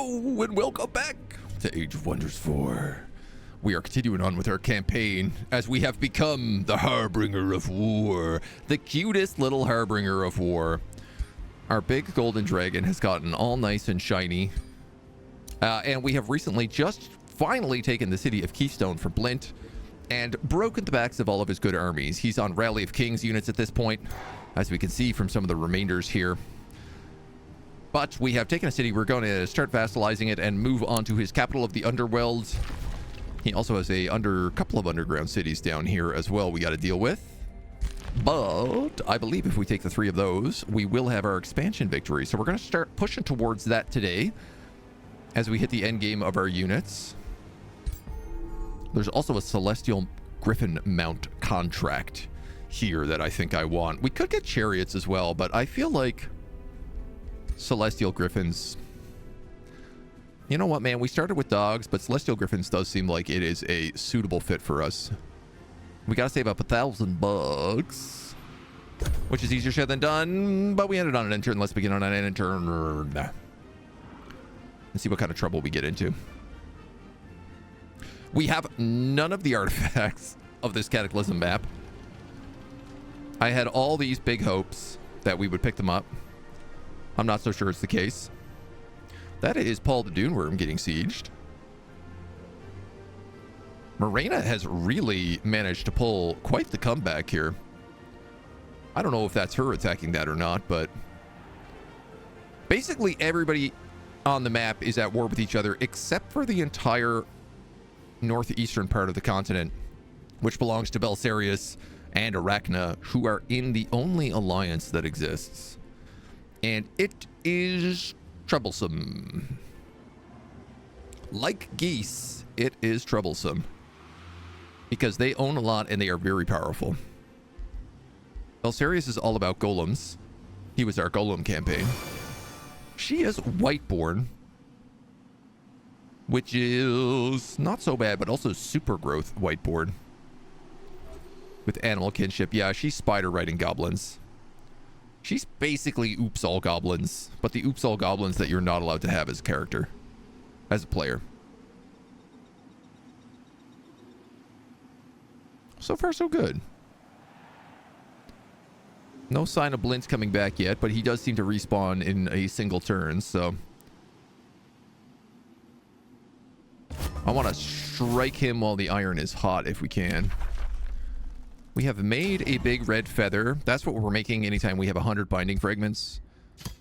Hello and welcome back to Age of Wonders 4. We are continuing on with our campaign as we have become the Harbinger of War. The cutest little Harbinger of War. Our big golden dragon has gotten all nice and shiny. And we have recently just finally taken the city of Keystone from Blint and broken the backs of all of his good armies. He's on Rally of Kings units at this point, as we can see from some of the remainders here. But we have taken a city. We're going to start vassalizing it and move on to his capital of the Underworld. He also has a couple of underground cities down here as well we got to deal with. But I believe if we take the 3 of those, we will have our expansion victory. So we're going to start pushing towards that today as we hit the end game of our units. There's also a Celestial Griffin mount contract here that I think I want. We could get chariots as well, but I feel like Celestial Griffins, you know what, man, we started with dogs, but Celestial Griffins does seem like it is a suitable fit for us. We gotta save up $1,000, which is easier said than done, but we ended on an intern. Let's begin on an intern and see what kind of trouble we get into. We have none of the artifacts of this Cataclysm map. I had all these big hopes that we would pick them up. I'm not so sure it's the case. That is Paul the Duneworm getting sieged. Morena has really managed to pull quite the comeback here. I don't know if that's her attacking that or not, but basically everybody on the map is at war with each other except for the entire northeastern part of the continent, which belongs to Belsarius and Arachna, who are in the only alliance that exists. And it is troublesome. Like geese, it is troublesome. Because they own a lot and they are very powerful. Belsarius is all about golems. He was our golem campaign. She is Whiteborn, which is not so bad, but also super growth Whiteborn. With animal kinship. Yeah, she's spider riding goblins. She's basically Oops All Goblins, but the Oops All Goblins that you're not allowed to have as a character, as a player. So far, so good. No sign of Blint coming back yet, but he does seem to respawn in a single turn, so I want to strike him while the iron is hot if we can. We have made a big red feather. That's what we're making anytime we have 100 binding fragments.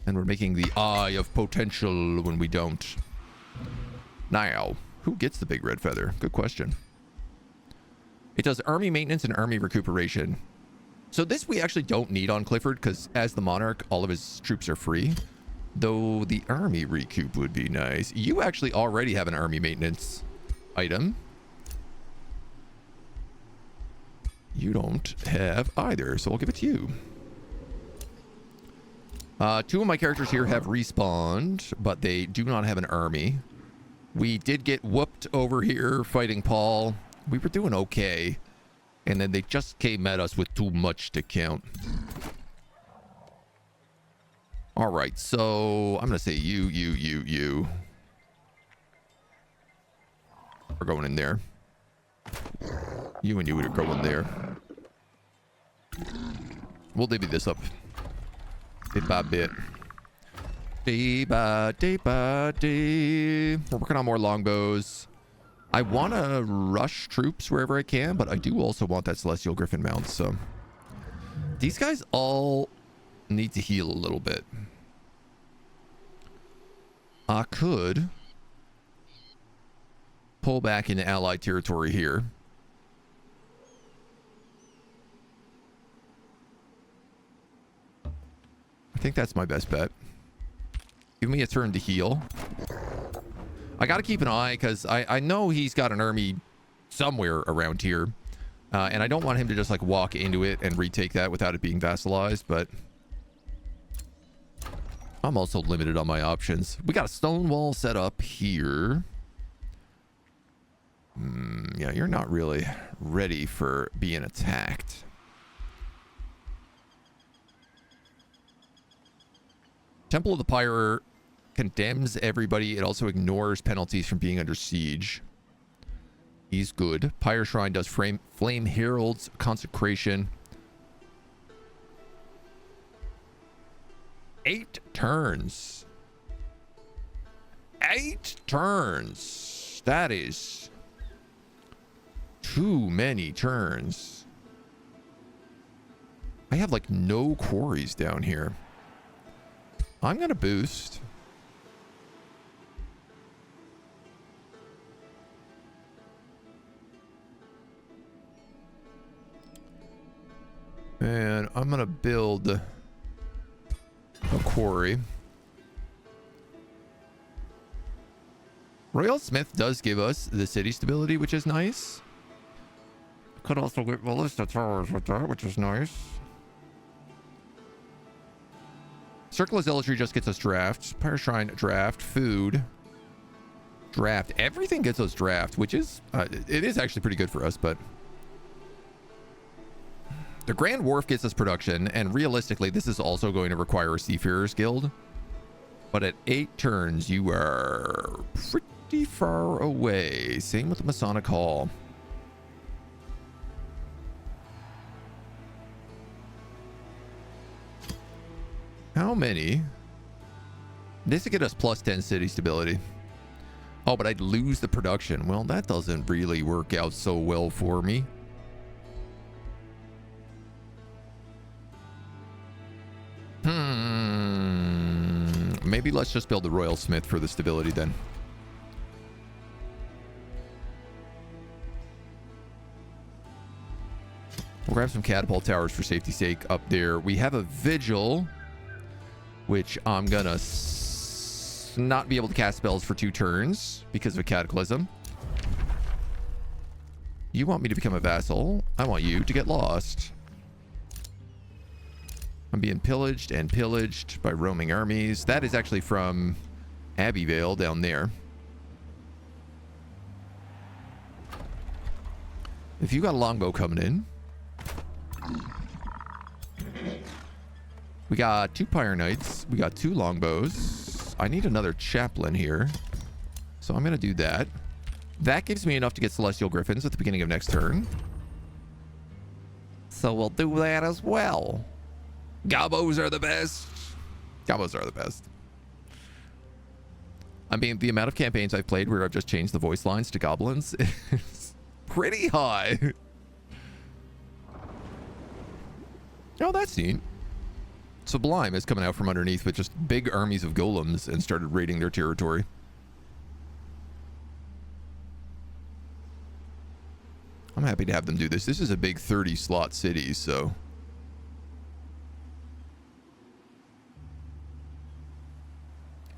And we're making the Eye of Potential when we don't. Now, who gets the big red feather? Good question. It does army maintenance and army recuperation. So this we actually don't need on Clifford because as the monarch, all of his troops are free. Though the army recoup would be nice. You actually already have an army maintenance item. You don't have either, so I'll give it to you. 2 of my characters here have respawned, but they do not have an army. We did get whooped over here fighting Paul. We were doing okay. And then they just came at us with too much to count. All right, so I'm going to say you. We're going in there. You and you are going there. We'll divvy this up bit by bit. Day by day. We're working on more longbows. I want to rush troops wherever I can, but I do also want that Celestial Griffin mount, so these guys all need to heal a little bit. I could pull back into allied territory here. I think that's my best bet. Give me a turn to heal. I got to keep an eye because I know he's got an army somewhere around here. And I don't want him to just like walk into it and retake that without it being vassalized, but I'm also limited on my options. We got a stone wall set up here. Yeah, you're not really ready for being attacked. Temple of the Pyre condemns everybody. It also ignores penalties from being under siege. He's good. Pyre Shrine does Flame Herald's consecration. 8 turns. 8 turns. That is too many turns. I have like no quarries down here. I'm going to boost. And I'm going to build a quarry. Royal Smith does give us the city stability, which is nice. Could also get ballista towers with that, which is nice. Circle of Zealotry just gets us draft. Pyre Shrine, draft. Food, draft. Everything gets us draft, which is, it is actually pretty good for us, but... The Grand Wharf gets us production, and realistically, this is also going to require a Seafarer's Guild. But at 8 turns, you are pretty far away. Same with the Masonic Hall. How many? This would get us plus 10 city stability. Oh, but I'd lose the production. Well, that doesn't really work out so well for me. Maybe let's just build the Royal Smith for the stability then. We'll grab some catapult towers for safety's sake up there. We have a Vigil, which I'm gonna not be able to cast spells for 2 turns because of a Cataclysm. You want me to become a vassal. I want you to get lost. I'm being pillaged and pillaged by roaming armies. That is actually from Abbeyvale down there. If you got a longbow coming in. We got 2 Pyre Knights. We got 2 longbows. I need another chaplain here. So I'm going to do that. That gives me enough to get Celestial Griffins at the beginning of next turn. So we'll do that as well. Gobos are the best. Gobos are the best. I mean, the amount of campaigns I've played where I've just changed the voice lines to goblins is pretty high. Oh, that's neat. Sublime is coming out from underneath with just big armies of golems and started raiding their territory. I'm happy to have them do this. This is a big 30-slot city, so...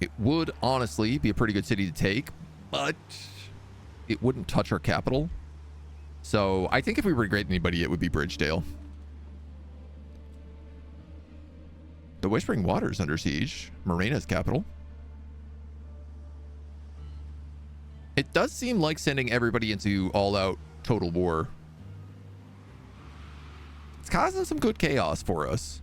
It would honestly be a pretty good city to take, but it wouldn't touch our capital. So I think if we regret anybody, it would be Bridgedale. The Whispering Waters under siege. Morena's capital. It does seem like sending everybody into all-out total war. It's causing some good chaos for us.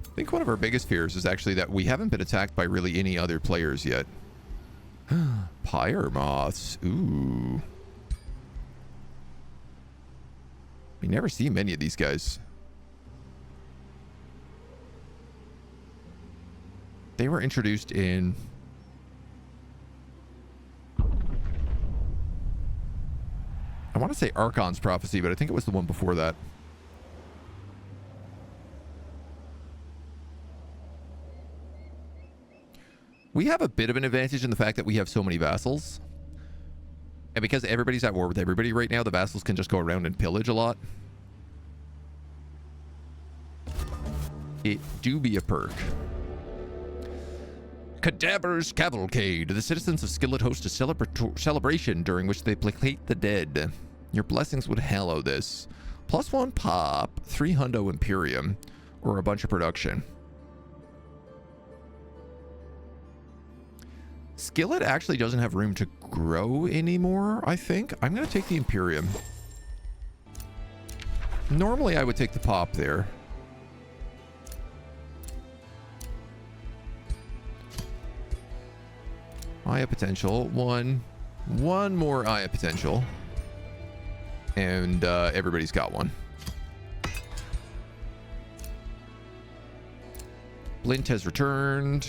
I think one of our biggest fears is actually that we haven't been attacked by really any other players yet. Pyre Moths. Ooh. We never see many of these guys. They were introduced in... I want to say Archon's Prophecy, but I think it was the one before that. We have a bit of an advantage in the fact that we have so many vassals. And because everybody's at war with everybody right now, the vassals can just go around and pillage a lot. It do be a perk. Cadaver's Cavalcade. The citizens of Skillet host a celebration during which they placate the dead. Your blessings would hallow this. +1 pop, 3 hundo Imperium, or a bunch of production. Skillet actually doesn't have room to grow anymore, I think. I'm going to take the Imperium. Normally, I would take the pop there. Eye of potential. One more eye of potential. And everybody's got one. Blint has returned.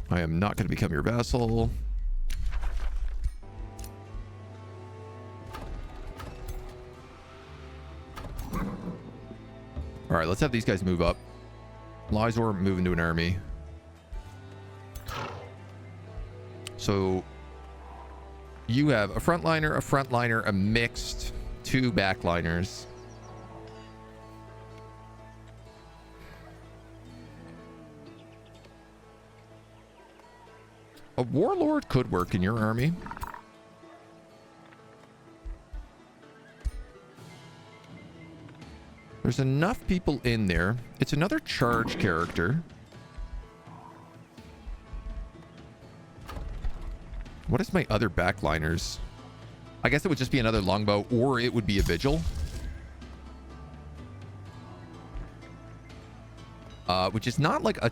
I am not going to become your vassal. All right, let's have these guys move up. Lysor move into an army. So you have a frontliner, a mixed, 2 backliners. A warlord could work in your army. There's enough people in there. It's another charge character. What is my other backliners? I guess it would just be another longbow, or it would be a vigil. Which is not like a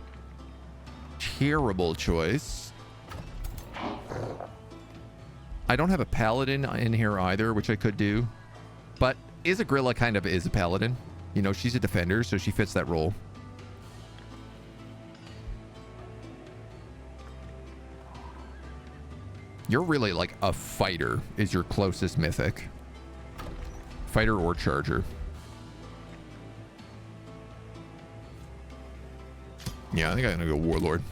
terrible choice. I don't have a paladin in here either, which I could do. But Isagrilla kind of is a paladin. You know, she's a defender, so she fits that role. You're really like a fighter is your closest mythic. Fighter or charger. Yeah, I think I'm gonna go warlord.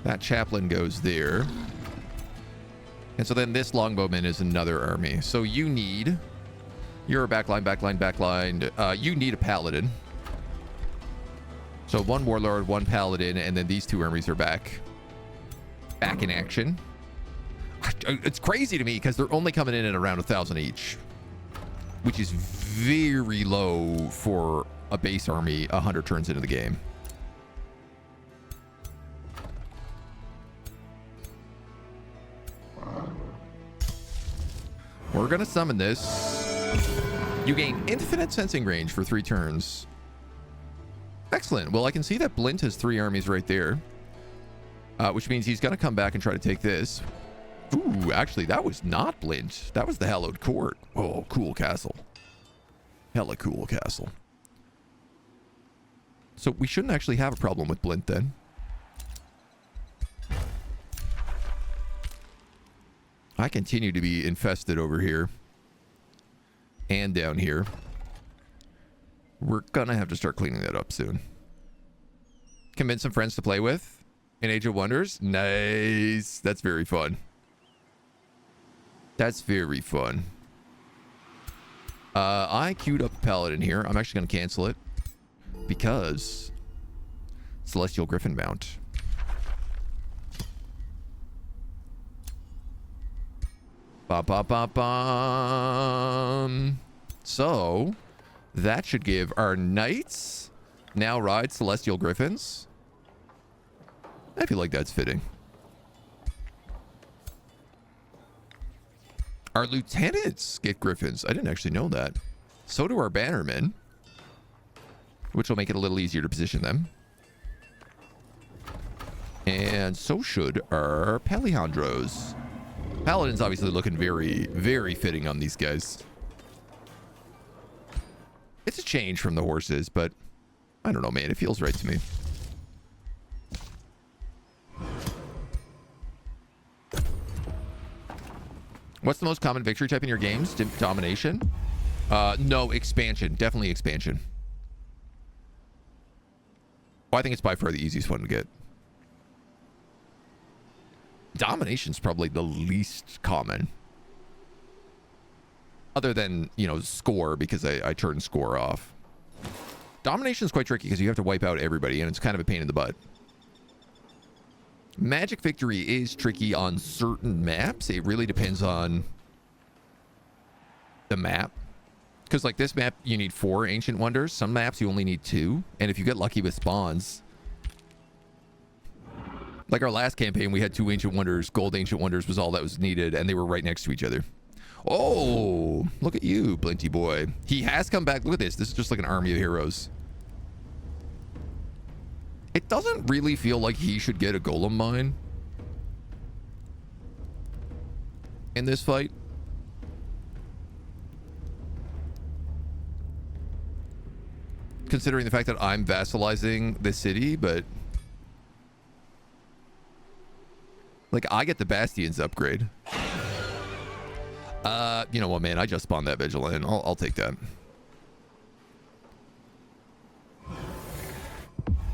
That chaplain goes there. And so then this longbowman is another army. So you need... You're a backline. You need a paladin. So 1 warlord, 1 paladin, and then these 2 armies are back in action. It's crazy to me because they're only coming in at around 1,000 each, which is very low for a base army 100 turns into the game. We're gonna summon this. You gain infinite sensing range for 3 turns. Excellent. Well, I can see that Blint has 3 armies right there. Which means he's gonna come back and try to take this. Ooh, actually, that was not Blint. That was the Hallowed Court. Oh, cool castle. Hella cool castle. So we shouldn't actually have a problem with Blint then. I continue to be infested over here. And down here. We're gonna have to start cleaning that up soon. Convince some friends to play with in Age of Wonders. Nice. That's very fun. That's very fun. I queued up a paladin here. I'm actually going to cancel it because Celestial Griffin mount. Ba-ba-ba-bum. So that should give our knights now ride Celestial Griffins. I feel like that's fitting. Our lieutenants get griffins. I didn't actually know that. So do our bannermen, which will make it a little easier to position them. And so should our Palejandros. Paladin's obviously looking very, very fitting on these guys. It's a change from the horses, but I don't know, man. It feels right to me. What's the most common victory type in your games? Domination? No, expansion. Definitely expansion. Oh, I think it's by far the easiest one to get. Domination's probably the least common. Other than, you know, score, because I turn score off. Domination's quite tricky because you have to wipe out everybody, and it's kind of a pain in the butt. Magic victory is tricky on certain maps. It really depends on the map. Because like this map, you need 4 Ancient Wonders. Some maps, you only need 2. And if you get lucky with spawns, Like our last campaign, we had 2 Ancient Wonders. Gold Ancient Wonders was all that was needed, and they were right next to each other. Oh, look at you, Blinty boy. He has come back. Look at this. This is just like an army of heroes. It doesn't really feel like he should get a golem mine in this fight. Considering the fact that I'm vassalizing the city, but like I get the Bastions upgrade. You know what, man? I just spawned that Vigilant. I'll take that.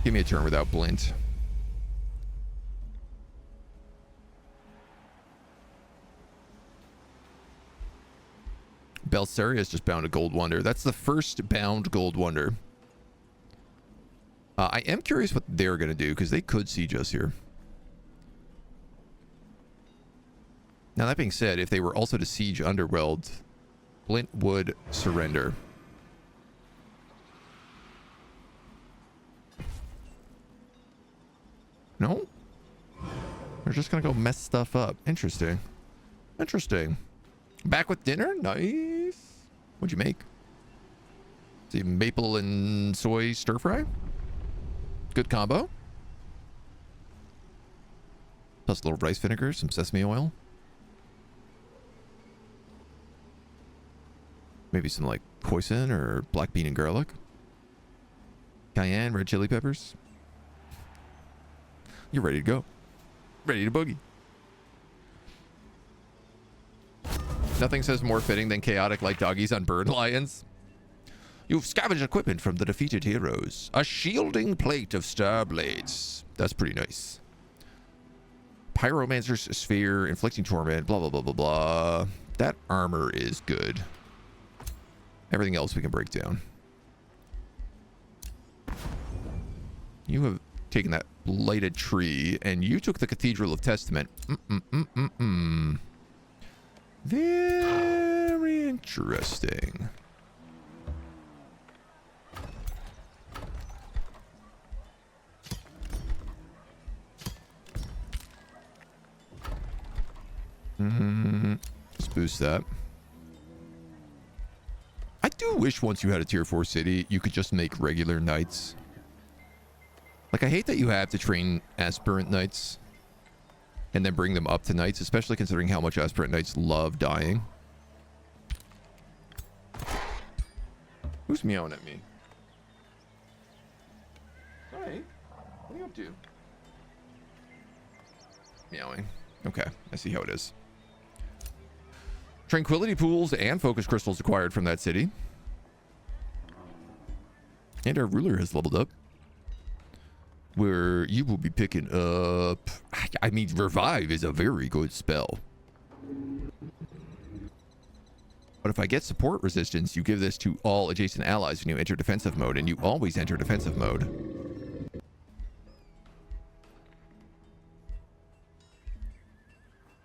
Give me a turn without Blint. Belsaria is just bound a Gold Wonder. That's the first bound Gold Wonder. I am curious what they're going to do, because they could siege us here. Now, that being said, if they were also to siege Underworld, Blint would surrender. No? We're just going to go mess stuff up. Interesting. Interesting. Back with dinner? Nice. What'd you make? See, maple and soy stir fry? Good combo. Plus a little rice vinegar, some sesame oil. Maybe some like hoisin or black bean and garlic. Cayenne, red chili peppers. You're ready to go. Ready to boogie. Nothing says more fitting than chaotic like doggies on bird lions. You've scavenged equipment from the defeated heroes. A shielding plate of star blades. That's pretty nice. Pyromancer's sphere, inflicting torment, blah, blah, blah, blah, blah. That armor is good. Everything else we can break down. You have taken that blighted tree, and you took the Cathedral of Testament. Very interesting. Let's boost that. I do wish once you had a tier 4 city, you could just make regular knights. Like, I hate that you have to train aspirant knights and then bring them up to knights, especially considering how much aspirant knights love dying. Who's meowing at me? Hi. What are you up to? Meowing. Okay, I see how it is. Tranquility pools and focus crystals acquired from that city. And our ruler has leveled up. Where you will be picking up... I mean, revive is a very good spell. But if I get support resistance, you give this to all adjacent allies when you enter defensive mode, and you always enter defensive mode.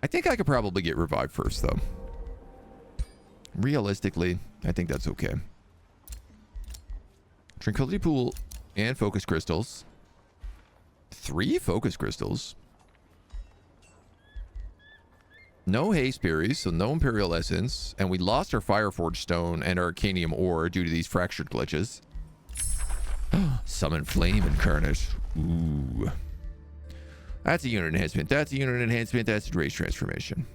I think I could probably get revive first, though. Realistically, I think that's okay. Tranquility pool and focus crystals. 3 focus crystals. No haste berries, so no imperial essence, and we lost our fireforged stone and our arcanium ore due to these fractured glitches. Summon flame incarnate. Ooh. That's a unit enhancement. That's a unit enhancement. That's a race transformation.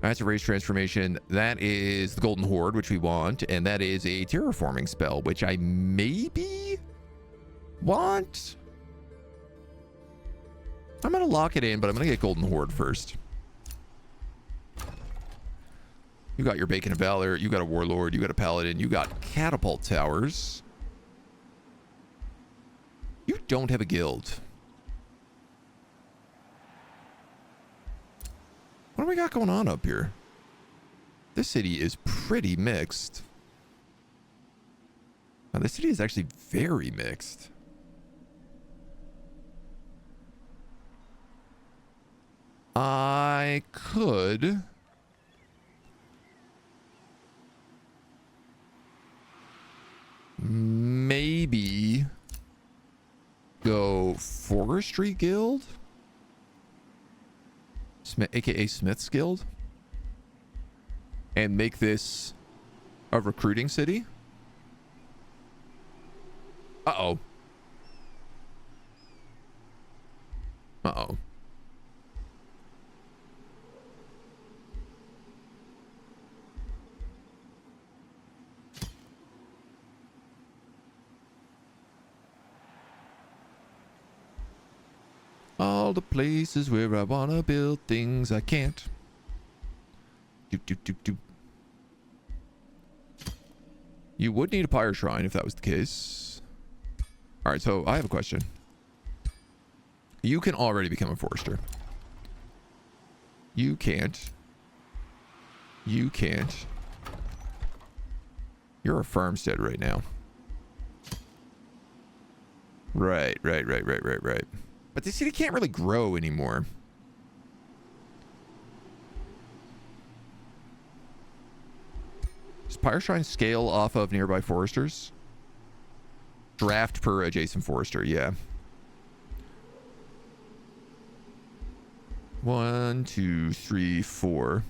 That's a race transformation. That is the Golden Horde, which we want. And that is a terraforming spell, which I maybe want. I'm going to lock it in, but I'm going to get Golden Horde first. You got your Bacon of Valor. You got a Warlord. You got a Paladin. You got Catapult Towers. You don't have a guild. What do we got going on up here? This city is pretty mixed. Now, this city is actually very mixed. I could... maybe go Forestry Guild, aka Smith's Guild, and make this a recruiting city. Uh-oh. Uh-oh. All the places where I wanna build things I can't. Doop, doop, doop, doop. You would need a pyre shrine if that was the case. Alright, so I have a question. You can already become a forester. You can't. You can't. You're a farmstead right now. Right. But the city can't really grow anymore. Does pyre shrine scale off of nearby foresters? Draft per adjacent forester, yeah. 1, 2, 3, 4.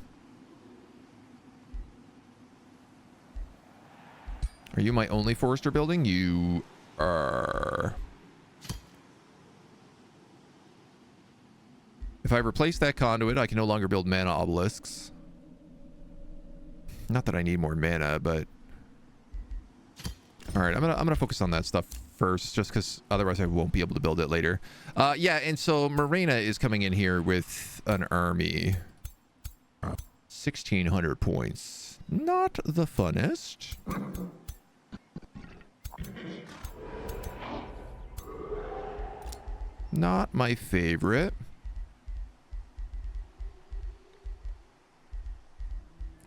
Are you my only forester building? You are. If I replace that conduit, I can no longer build mana obelisks. Not that I need more mana, but all right, I'm gonna focus on that stuff first, just because otherwise I won't be able to build it later. Yeah, and so Morena is coming in here with an army. 1,600 points. Not the funnest. Not my favorite.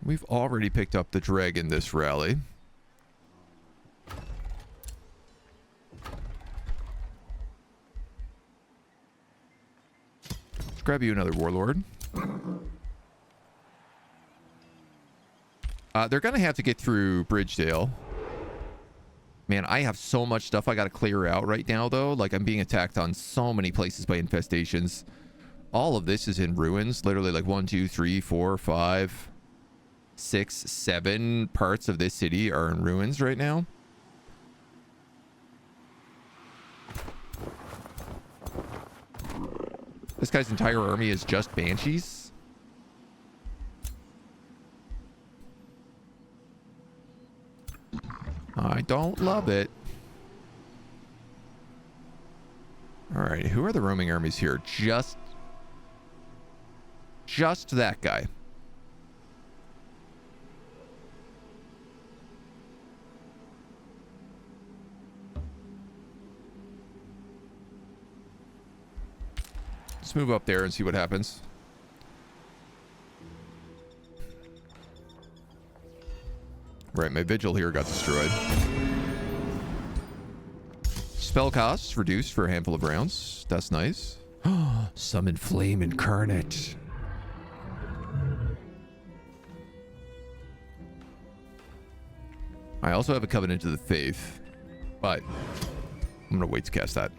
We've already picked up the dragon this rally. Let's grab you another warlord. They're gonna have to get through Bridgedale. Man, I have so much stuff I gotta clear out right now, though. Like, I'm being attacked on so many places by infestations. All of this is in ruins. Literally, like 1, 2, 3, 4, 5, 6, 7 parts of this city are in ruins right now. This guy's entire army is just banshees. I don't love it. All right, who are the roaming armies here? Just that guy. Let's move up there and see what happens. Right, my vigil here got destroyed. Spell costs reduced for a handful of rounds. That's nice. Summon Flame Incarnate. I also have a Covenant of the Faith, but I'm gonna wait to cast that.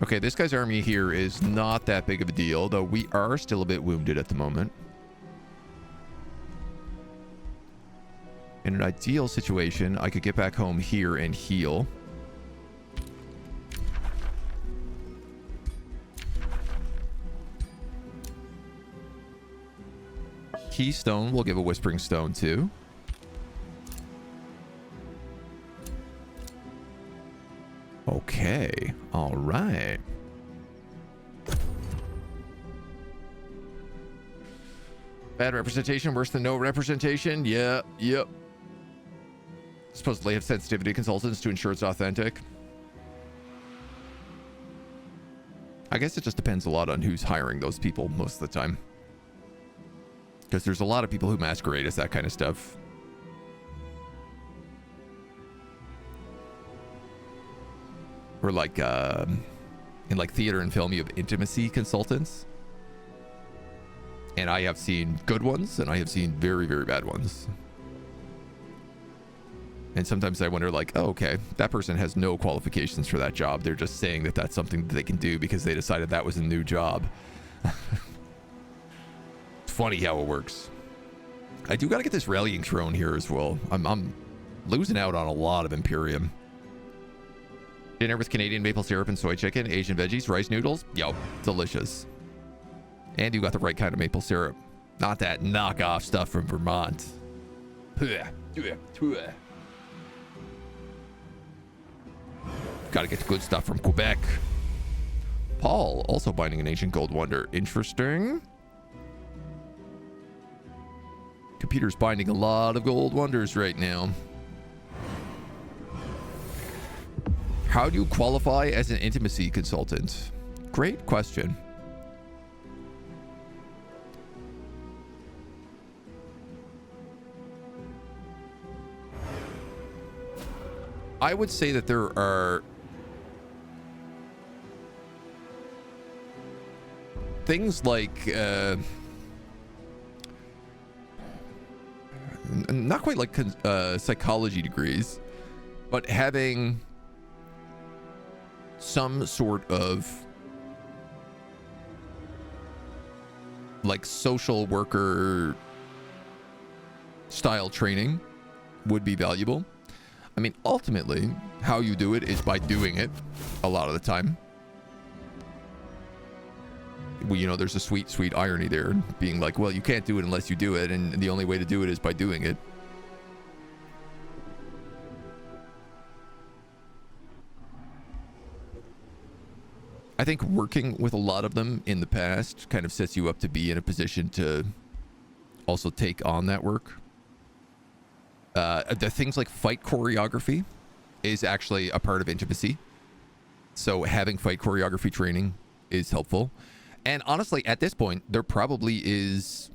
Okay, this guy's army here is not that big of a deal, though we are still a bit wounded at the moment. In an ideal situation, I could get back home here and heal. Keystone will give a Whispering Stone too. Okay, all right. Bad representation, worse than no representation. Yeah, yep. Supposedly have sensitivity consultants to ensure it's authentic. I guess it just depends a lot on who's hiring those people most of the time. Because there's a lot of people who masquerade as that kind of stuff. Or like, in like theater and film, you have intimacy consultants. And I have seen good ones, and I have seen very, very bad ones. And sometimes I wonder, like, oh, okay, that person has no qualifications for that job. They're just saying that that's something that they can do because they decided that was a new job. It's funny how it works. I do got to get this rallying throne here as well. I'm losing out on a lot of Imperium. Dinner with Canadian maple syrup and soy chicken, Asian veggies, rice noodles. Yo, delicious. And you got the right kind of maple syrup. Not that knockoff stuff from Vermont. Gotta get the good stuff from Quebec. Paul also binding an ancient gold wonder. Interesting. Computer's binding a lot of gold wonders right now. How do you qualify as an intimacy consultant? Great question. I would say that there are things like not quite like psychology degrees, but having some sort of like social worker style training would be valuable. I mean, ultimately, how you do it is by doing it a lot of the time. Well, you know, there's a sweet, sweet irony there, being like, well, you can't do it unless you do it, and the only way to do it is by doing it. I think working with a lot of them in the past kind of sets you up to be in a position to also take on that work. The things like fight choreography is actually a part of intimacy. So having fight choreography training is helpful. And honestly, at this point, there probably is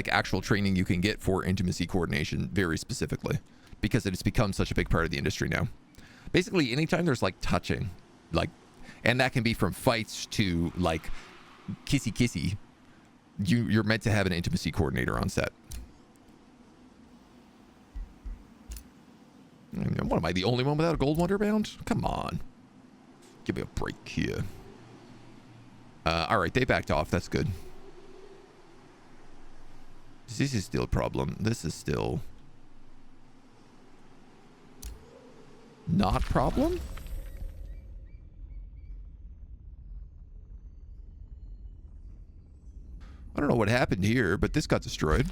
actual training you can get for intimacy coordination very specifically, because it has become such a big part of the industry now. Basically, anytime there's like touching, like, and that can be from fights to like kissy, you're meant to have an intimacy coordinator on set. What am I, the only one without a gold wonder bound? Come on. Give me a break here. All right, they backed off. That's good. This is still a problem. This is still not problem. I don't know what happened here, but this got destroyed.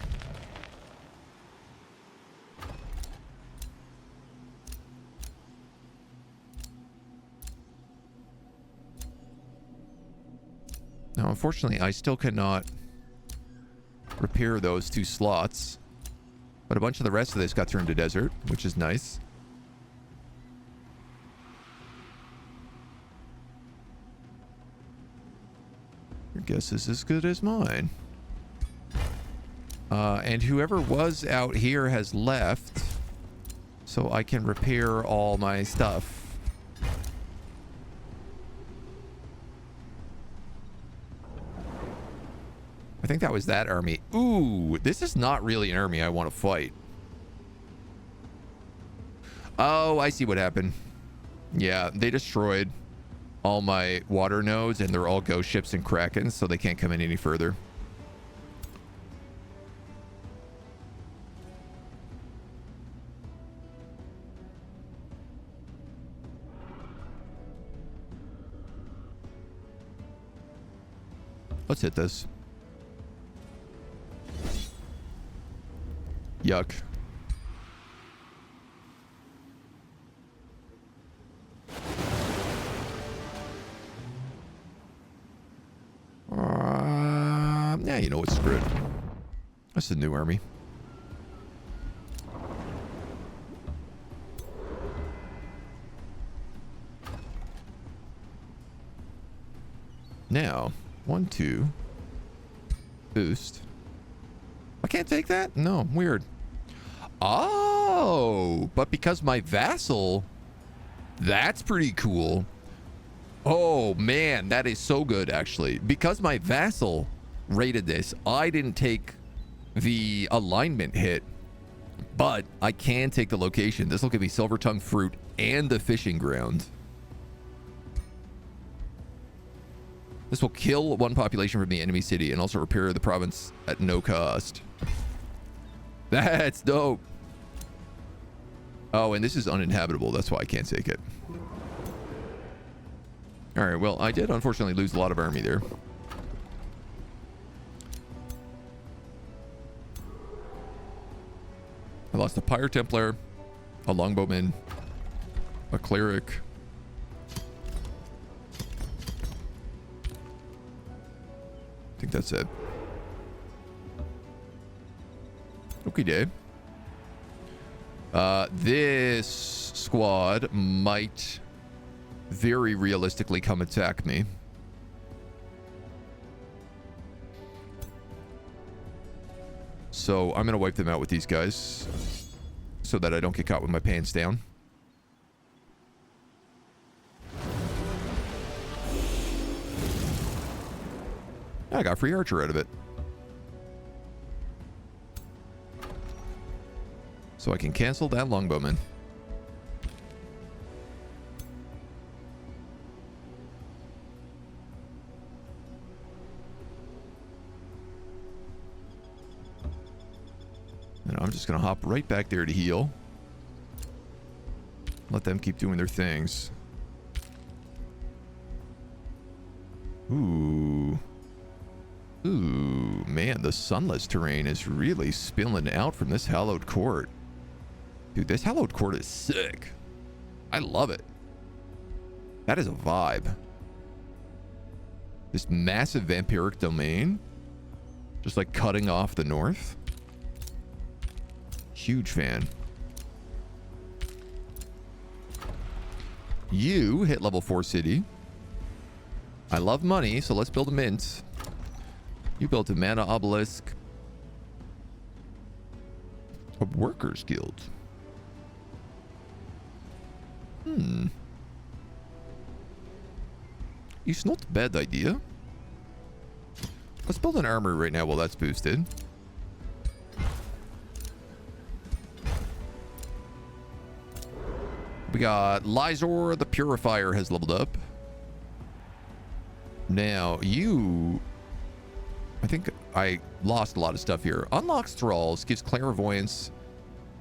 Now, unfortunately, I still cannot repair those 2 slots, but a bunch of the rest of this got turned to desert, which is nice. Your guess is as good as mine. And whoever was out here has left, so I can repair all my stuff. I think that was that army. Ooh, this is not really an army I want to fight. Oh, I see what happened. Yeah, they destroyed all my water nodes, and they're all ghost ships and krakens, so they can't come in any further. Let's hit this. Yuck. Yeah, you know what's screwed. That's a new army. Now, 1, 2. Boost. I can't take that? No, weird. Oh, but because my vassal, that's pretty cool. Oh man, that is so good actually. Because my vassal rated this, I didn't take the alignment hit But I can take the location. This will give me silver tongue fruit and the fishing ground. This will kill one population from the enemy city and also repair the province at no cost. That's dope. Oh, and this is uninhabitable. That's why I can't take it. All right, well, I did unfortunately lose a lot of army there. I lost a Pyre Templar, a Longbowman, a Cleric. I think that's it. Okay, Dave. This squad might very realistically come attack me. So I'm going to wipe them out with these guys so that I don't get caught with my pants down. I got free archer out of it. So I can cancel that longbowman. And I'm just going to hop right back there to heal. Let them keep doing their things. Ooh. Ooh, man, the sunless terrain is really spilling out from this hallowed court. Dude, this hallowed court is sick. I love it. That is a vibe. This massive vampiric domain. Just like cutting off the north. Huge fan. You hit level 4 city. I love money, so let's build a mint. You built a mana obelisk. A workers guild. It's not a bad idea. Let's build an armory right now while that's boosted. We got Lysor the Purifier has leveled up. Now, you... I think I lost a lot of stuff here. Unlocks thralls, gives clairvoyance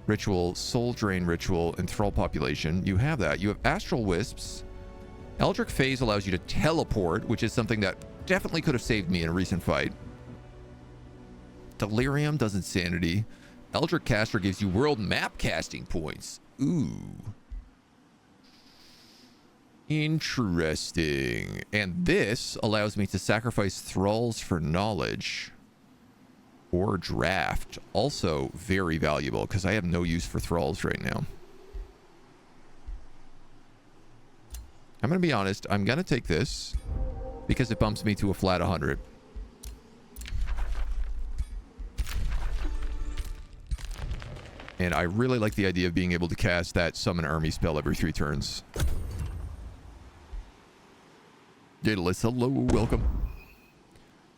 ritual, soul drain ritual, and thrall population. You have that. You have astral wisps. Eldritch phase allows you to teleport, which is something that definitely could have saved me in a recent fight. Delirium does insanity. Eldritch caster gives you world map casting points. Ooh. Interesting. And this allows me to sacrifice thralls for knowledge or draft. Also very valuable because I have no use for thralls right now. I'm going to be honest. I'm going to take this because it bumps me to a flat 100. And I really like the idea of being able to cast that summon army spell every 3 turns. Daedalus, hello, welcome.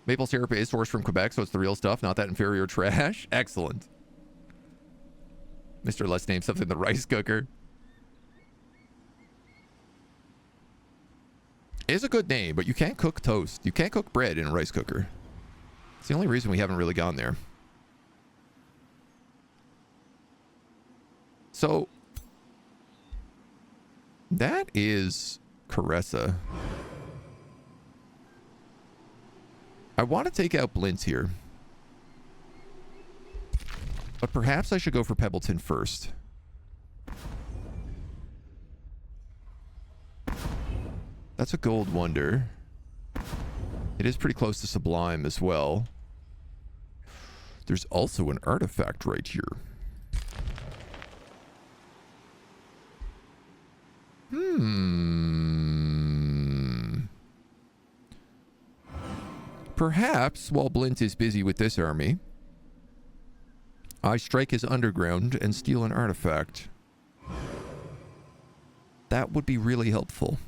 Maple syrup is sourced from Quebec, so it's the real stuff, not that inferior trash. Excellent. Mr. Let's name something the rice cooker. It is a good name, but you can't cook toast. You can't cook bread in a rice cooker. It's the only reason we haven't really gone there. So, that is Caressa. I want to take out Blint here. But perhaps I should go for Pebbleton first. That's a gold wonder. It is pretty close to Sublime as well. There's also an artifact right here. Perhaps, while Blint is busy with this army, I strike his underground and steal an artifact. That would be really helpful.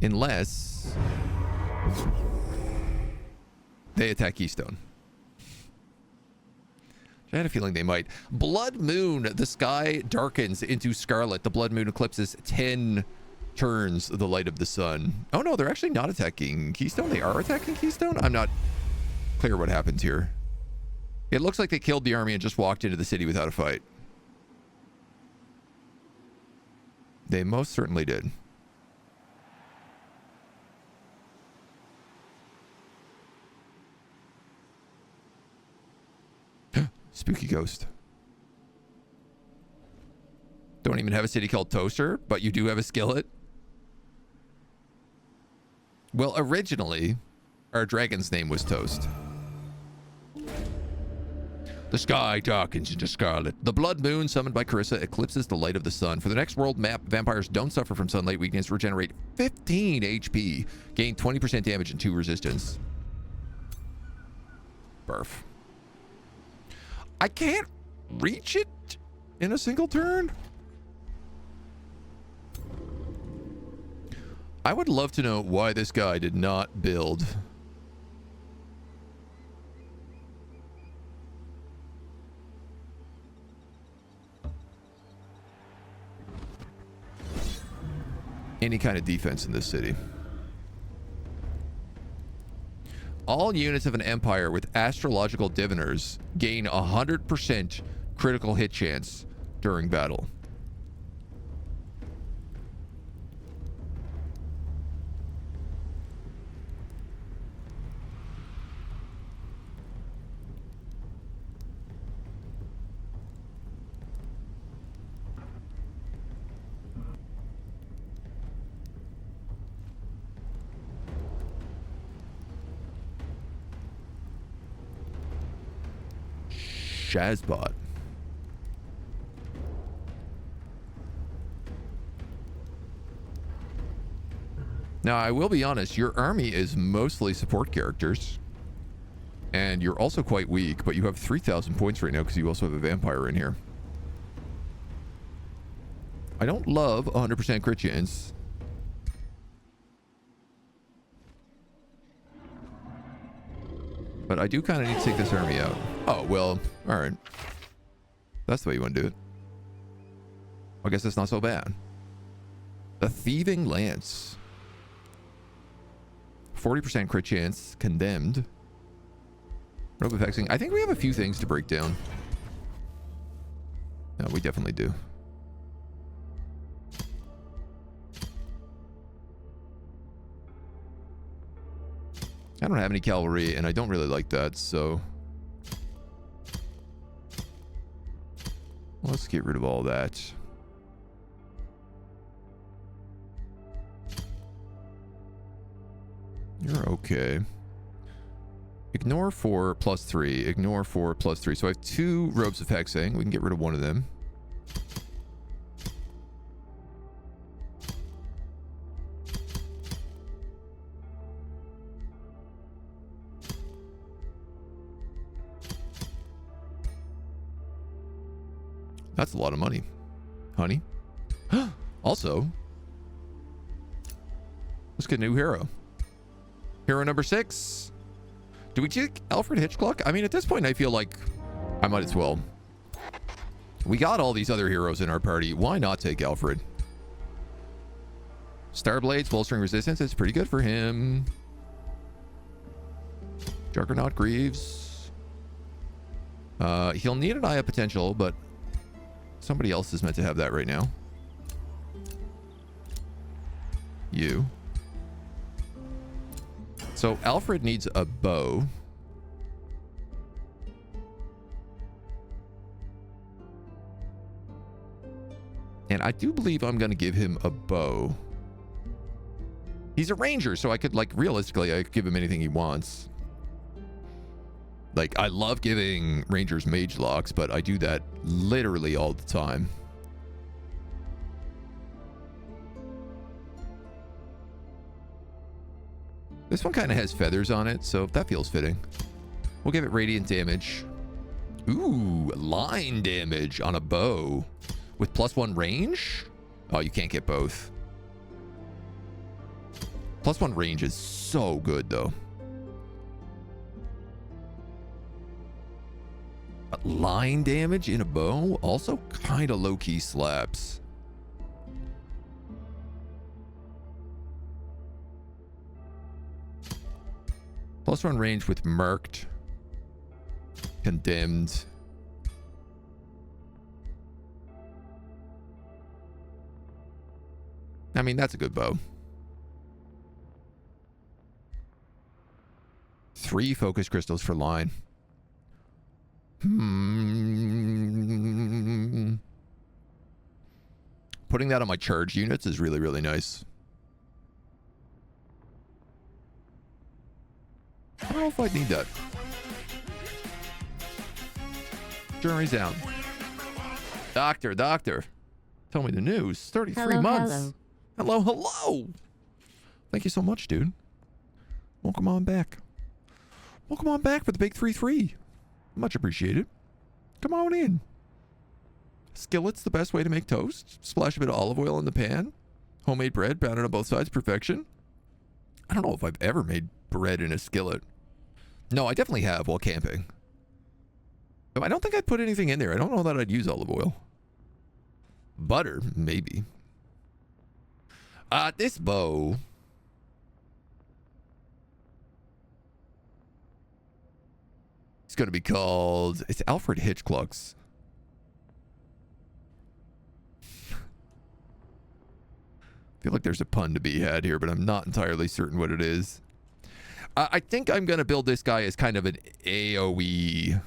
Unless... They attack Keystone. I had a feeling they might. Blood Moon. The sky darkens into scarlet. The Blood Moon eclipses 10 turns the light of the sun. Oh no, they're actually not attacking Keystone. They are attacking Keystone? I'm not clear what happens here. It looks like they killed the army and just walked into the city without a fight. They most certainly did. Spooky ghost. Don't even have a city called Toaster, but you do have a skillet. Well, originally, our dragon's name was Toast. The sky darkens into scarlet. The blood moon, summoned by Carissa, eclipses the light of the sun. For the next world map, vampires don't suffer from sunlight weakness, regenerate 15 HP, gain 20% damage and 2 resistance. Barf. I can't reach it in a single turn. I would love to know why this guy did not build. Any kind of defense in this city. All units of an empire with astrological diviners gain 100% critical hit chance during battle. Shazbot. Now, I will be honest, your army is mostly support characters. And you're also quite weak, but you have 3,000 points right now because you also have a vampire in here. I don't love 100% crit chance. But I do kind of need to take this army out. Oh, well, all right. That's the way you want to do it. I guess it's not so bad. The Thieving Lance. 40% crit chance. Condemned. Rope of Hexing. I think we have a few things to break down. No, we definitely do. I don't have any cavalry, and I don't really like that, so... let's get rid of all that. You're okay. Ignore 4 plus 3. Ignore 4 plus 3. So I have 2 robes of hexing. We can get rid of one of them. That's a lot of money, honey. Also, let's get a new hero. Hero number 6. Do we take Alfred Hitchcock? I mean, at this point, I feel like I might as well. We got all these other heroes in our party. Why not take Alfred? Starblades, bolstering resistance. It's pretty good for him. Juggernaut Greaves. He'll need an Eye of Potential, but somebody else is meant to have that right now. You. So Alfred needs a bow. And I do believe I'm going to give him a bow. He's a ranger, so I could, like, realistically, I could give him anything he wants. Like, I love giving rangers mage locks, but I do that literally all the time. This one kind of has feathers on it, so that feels fitting. We'll give it radiant damage. Ooh, line damage on a bow with +1 range? Oh, you can't get both. +1 range is so good, though. Line damage in a bow also kind of low-key slaps. +1 range with marked, condemned. I mean, that's a good bow. 3 focus crystals for line. Putting that on my charge units is really, really nice. I don't know if I need that. Jury's down. Doctor, tell me the news. 33 months. Hello. Thank you so much, dude. Welcome on back. Welcome on back for the big 3-3. Much appreciated. Come on in. Skillet's the best way to make toast. Splash a bit of olive oil in the pan. Homemade bread, pounded on both sides, perfection. I don't know if I've ever made bread in a skillet. No, I definitely have while camping. But I don't think I'd put anything in there. I don't know that I'd use olive oil. Butter, maybe. This bow. It's going to be called... It's Alfred Hitchcock's. I feel like there's a pun to be had here, but I'm not entirely certain what it is. I think I'm going to build this guy as kind of an AoE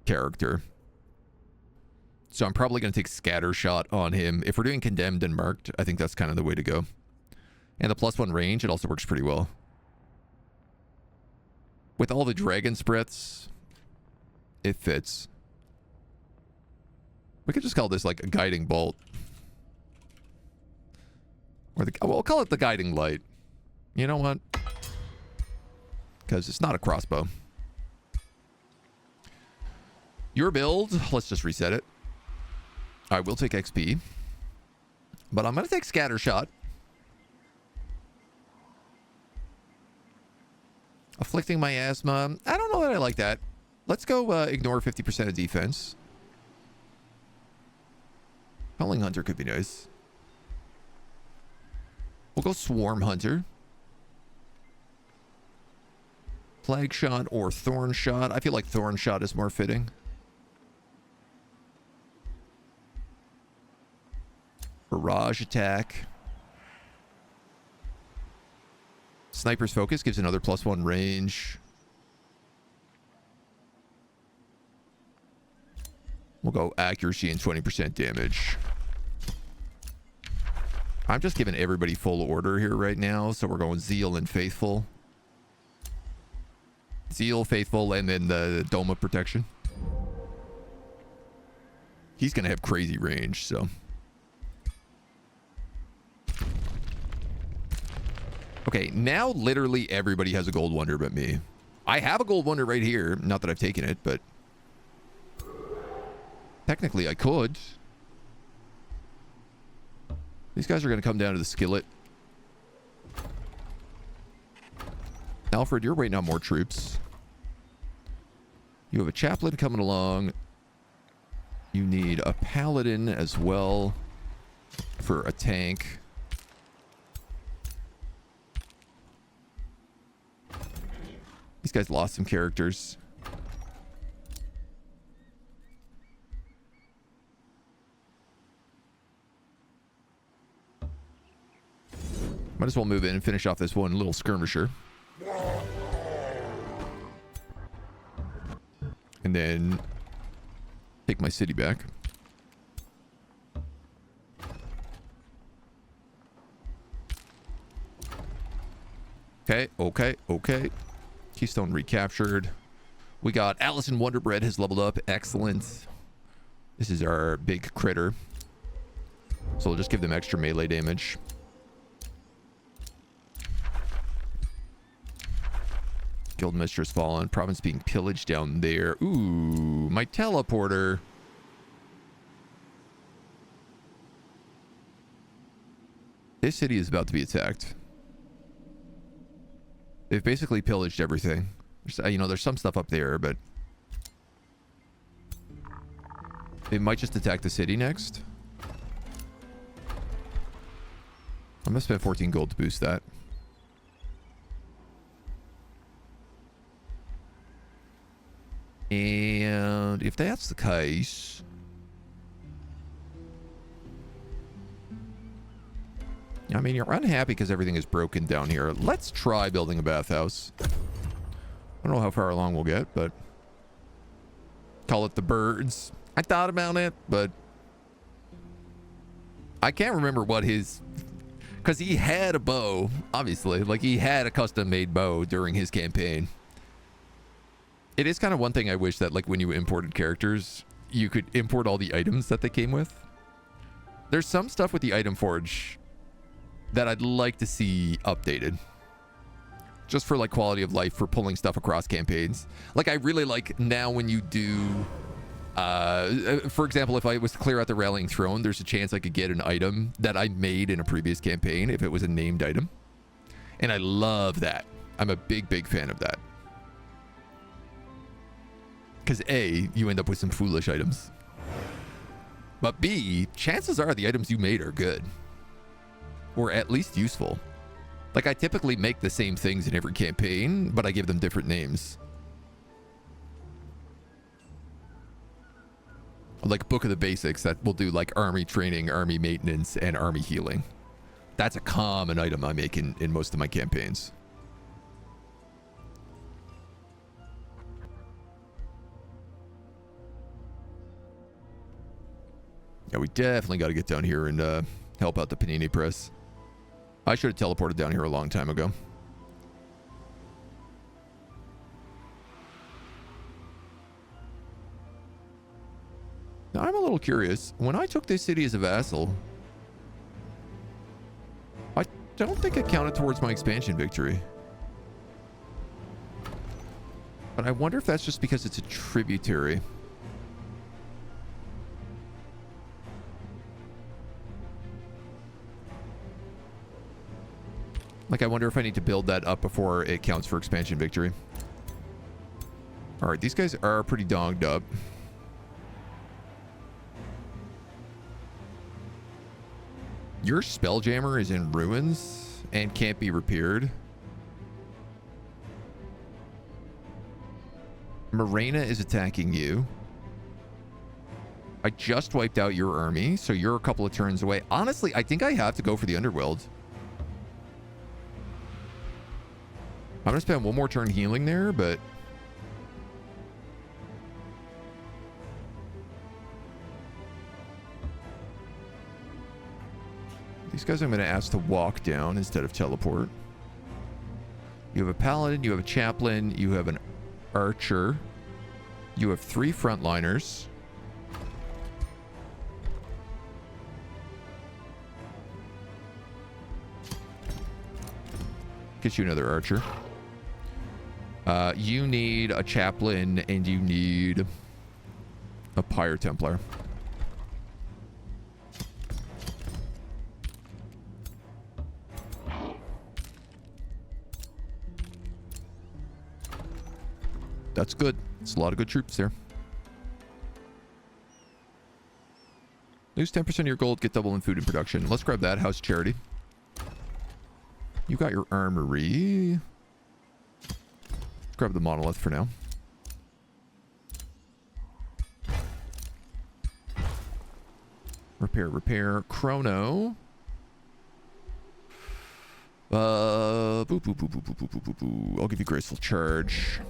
character. So I'm probably going to take Scattershot on him. If we're doing Condemned and Marked, I think that's kind of the way to go. And the +1 range, it also works pretty well. With all the Dragon's Breaths, it fits. We could just call this like a Guiding Bolt. Or we'll call it the Guiding Light. You know what? Because it's not a crossbow. Your build, let's just reset it. I will take XP. But I'm going to take Scattershot. Afflicting my asthma. I don't know that I like that. Let's go ignore 50% of defense. Howling Hunter could be nice. We'll go Swarm Hunter. Plague Shot or Thorn Shot. I feel like Thorn Shot is more fitting. Barrage Attack. Sniper's Focus gives another +1 range. We'll go Accuracy and 20% damage. I'm just giving everybody full order here right now, so we're going Zeal and Faithful. Zeal, Faithful, and then the Dome of Protection. He's going to have crazy range, so... Okay, now literally everybody has a Gold Wonder but me. I have a Gold Wonder right here. Not that I've taken it, but... Technically, I could. These guys are going to come down to the skillet. Alfred, you're waiting on more troops. You have a chaplain coming along. You need a paladin as well for a tank. These guys lost some characters. Might as well move in and finish off this one little skirmisher. And then take my city back. Okay. Keystone recaptured. We got Allison Wonderbread has leveled up. Excellent. This is our big critter. So we'll just give them extra melee damage. Guild Mistress fallen. Province being pillaged down there. Ooh, my teleporter. This city is about to be attacked. They've basically pillaged everything. There's, there's some stuff up there, but It might just attack the city next. I'm gonna spend 14 gold to boost that. And if that's the case, I mean, you're unhappy because everything is broken down here. Let's try building a bathhouse. I don't know how far along we'll get, but call it the birds. I thought about it, but I can't remember what his, because he had a bow, obviously. Like, he had a custom-made bow during his campaign. It is kind of one thing I wish that, like, when you imported characters, you could import all the items that they came with. There's some stuff with the item forge that I'd like to see updated. Just for, like, quality of life, for pulling stuff across campaigns. Like, I really like now when you do... for example, if I was to clear out the Rallying Throne, there's a chance I could get an item that I made in a previous campaign if it was a named item. And I love that. I'm a big, big fan of that. Because A, you end up with some foolish items. But B, chances are the items you made are good. Or at least useful. Like, I typically make the same things in every campaign, but I give them different names. Like Book of the Basics that will do like army training, army maintenance, and army healing. That's a common item I make in most of my campaigns. Yeah, we definitely got to get down here and help out the Panini Press. I should have teleported down here a long time ago. Now, I'm a little curious. When I took this city as a vassal, I don't think it counted towards my expansion victory. But I wonder if that's just because it's a tributary. Like, I wonder if I need to build that up before it counts for expansion victory. All right, these guys are pretty donged up. Your Spelljammer is in ruins and can't be repaired. Morena is attacking you. I just wiped out your army, so you're a couple of turns away. Honestly, I think I have to go for the Underworld. I'm going to spend one more turn healing there, but... these guys I'm going to ask to walk down instead of teleport. You have a paladin, you have a chaplain, you have an archer. You have 3 frontliners. Get you another archer. You need a chaplain and you need a Pyre Templar. That's good. It's a lot of good troops there. Lose 10% of your gold, get double in food and production. Let's grab that. House Charity. You got your armory. Let's grab the monolith for now. Repair. Chrono. I'll give you graceful charge.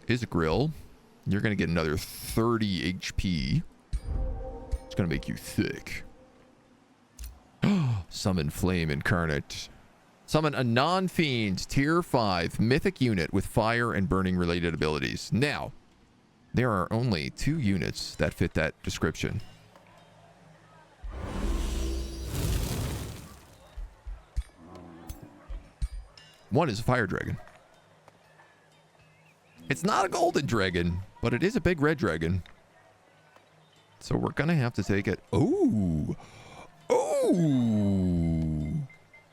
Is a grill. You're going to get another 30 HP. It's going to make you thick. Summon Flame Incarnate. Summon a non-fiend tier 5 mythic unit with fire and burning related abilities. Now, there are only 2 units that fit that description. One is a fire dragon. It's not a golden dragon, but it is a big red dragon. So we're going to have to take it. Ooh. Ooh.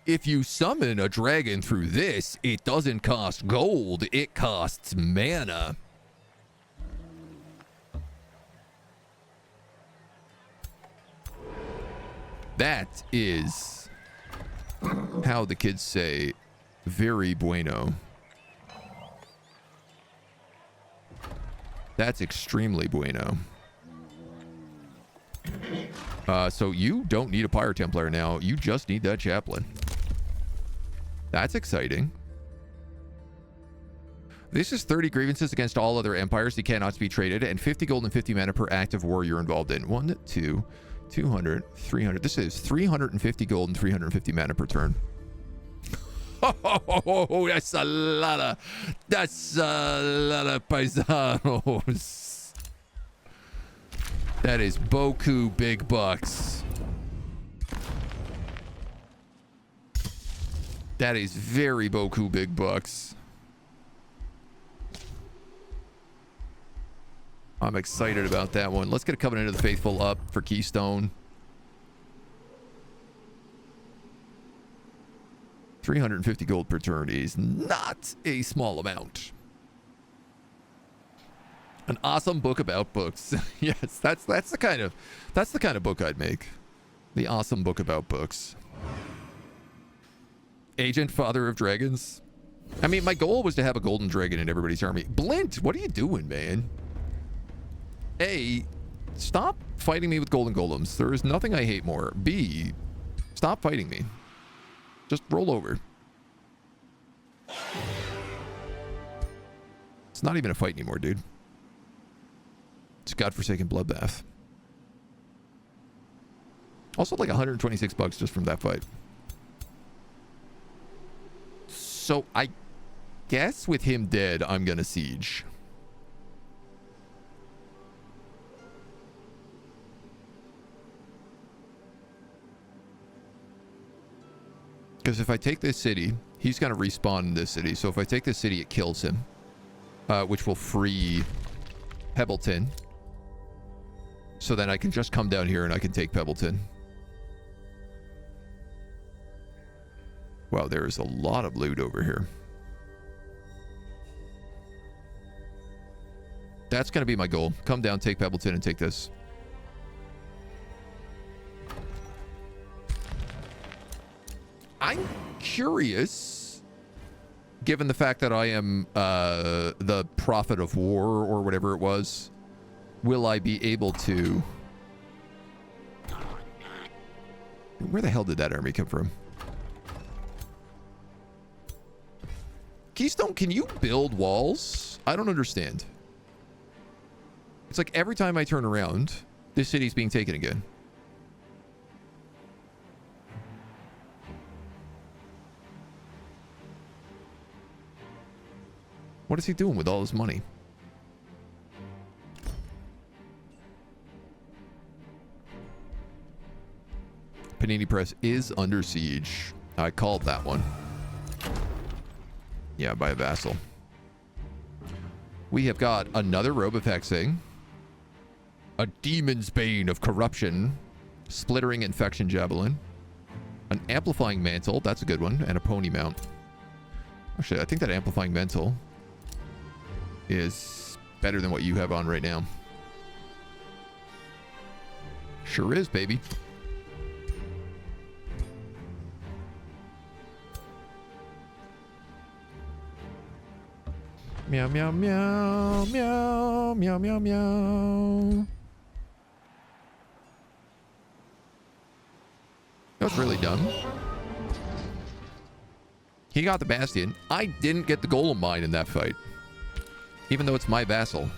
If you summon a dragon through this, it doesn't cost gold. It costs mana. That is how the kids say very bueno. That's extremely bueno. So you don't need a Pyre Templar now. You just need that Chaplain. That's exciting. This is 30 grievances against all other empires. He cannot be traded. And 50 gold and 50 mana per active war you're involved in. 1, 2, 200, 300. This is 350 gold and 350 mana per turn. Oh, that's a lot of paisanos. That is beaucoup big bucks. That is very beaucoup big bucks. I'm excited about that one. Let's get a Covenant of the Faithful up for Keystone. 350 gold per turn is not a small amount. An awesome book about books. Yes, that's the kind of book I'd make. The awesome book about books. Agent, Father of Dragons. I mean, my goal was to have a golden dragon in everybody's army. Blint, what are you doing, man? A, stop fighting me with golden golems. There is nothing I hate more. B, stop fighting me. Just roll over. It's not even a fight anymore, dude. It's godforsaken bloodbath. Also like 126 bucks just from that fight. So I guess with him dead, I'm gonna siege. Because if I take this city, he's gonna respawn in this city. So if I take this city, it kills him. Which will free Pebbleton. So then I can just come down here and I can take Pebbleton. Wow, there is a lot of loot over here. That's going to be my goal. Come down, take Pebbleton, and take this. I'm curious, given the fact that I am the prophet of war or whatever it was, will I be able to... Where the hell did that army come from? Keystone, can you build walls? I don't understand. It's like every time I turn around, this city's being taken again. What is he doing with all his money? Panini Press is under siege. I called that one. Yeah, by a vassal. We have got another Robe of Hexing. A Demon's Bane of Corruption. Splittering Infection Javelin. An Amplifying Mantle. That's a good one. And a Pony Mount. Actually, I think that Amplifying Mantle is better than what you have on right now. Sure is, baby. Meow, meow, meow, meow, meow, meow, meow. That was really dumb. He got the Bastion. I didn't get the Golem Mine in that fight. Even though it's my vassal.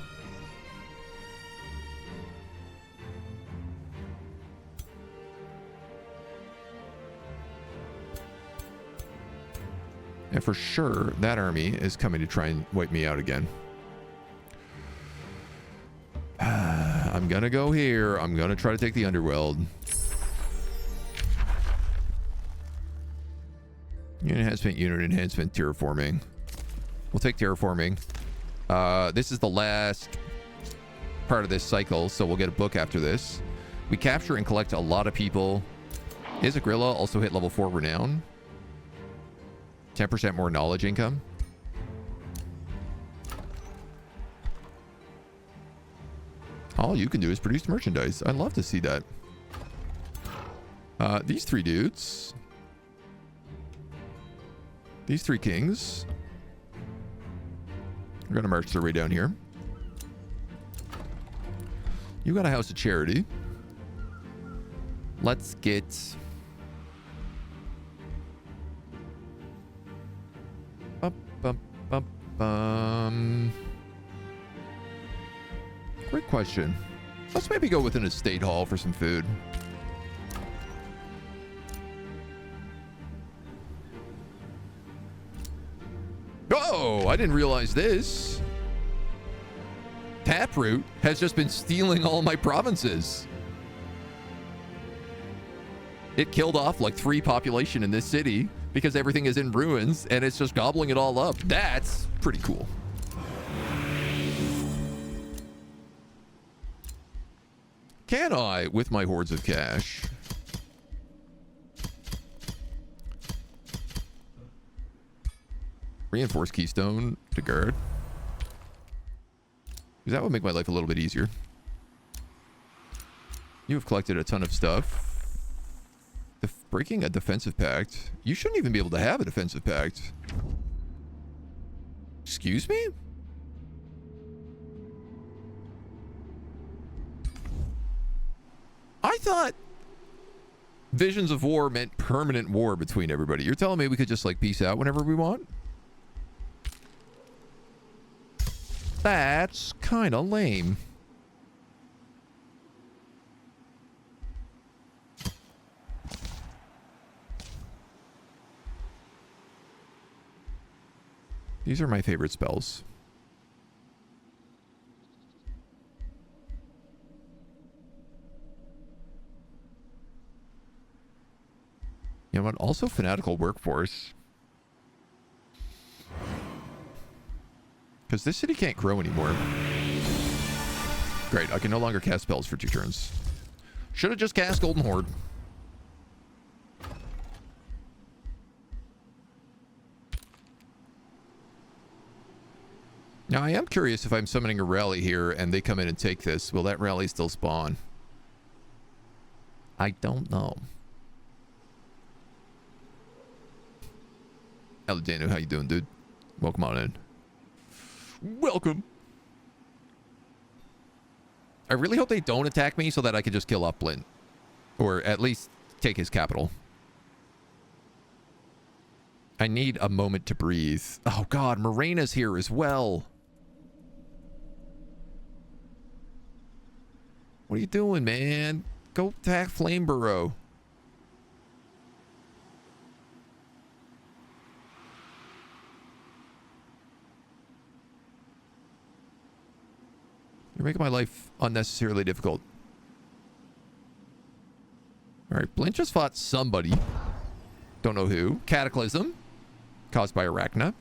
And for sure, that army is coming to try and wipe me out again. I'm gonna go here. I'm gonna try to take the Underworld. Unit enhancement, terraforming. We'll take terraforming. This is the last part of this cycle, so we'll get a book after this. We capture and collect a lot of people. Isagrilla also hit level 4 renown. 10% more knowledge income. All you can do is produce merchandise. I'd love to see that. These three dudes. These three kings. We're going to march their way down here. You got a house of charity. Let's get... Great question. Let's maybe go with an estate hall for some food. Oh, I didn't realize this. Taproot has just been stealing all my provinces. It killed off like 3 population in this city because everything is in ruins and it's just gobbling it all up. That's pretty cool. Can I, with my hordes of cash, reinforce Keystone to guard? Because that would make my life a little bit easier. You have collected a ton of stuff. Breaking a defensive pact. You shouldn't even be able to have a defensive pact. Excuse me? I thought visions of war meant permanent war between everybody. You're telling me we could just like peace out whenever we want? That's kind of lame. These are my favorite spells. You know what? Also fanatical workforce. Because this city can't grow anymore. Great, I can no longer cast spells for 2 turns. Should have just cast Golden Horde. Now, I am curious if I'm summoning a rally here and they come in and take this. Will that rally still spawn? I don't know. Hello, Dano. How you doing, dude? Welcome on in. Welcome. I really hope they don't attack me so that I can just kill off Blint. Or at least take his capital. I need a moment to breathe. Oh, God. Morena's here as well. What are you doing, man? Go attack Flameborough. You're making my life unnecessarily difficult. All right, Blint just fought somebody. Don't know who. Cataclysm. Caused by Arachna.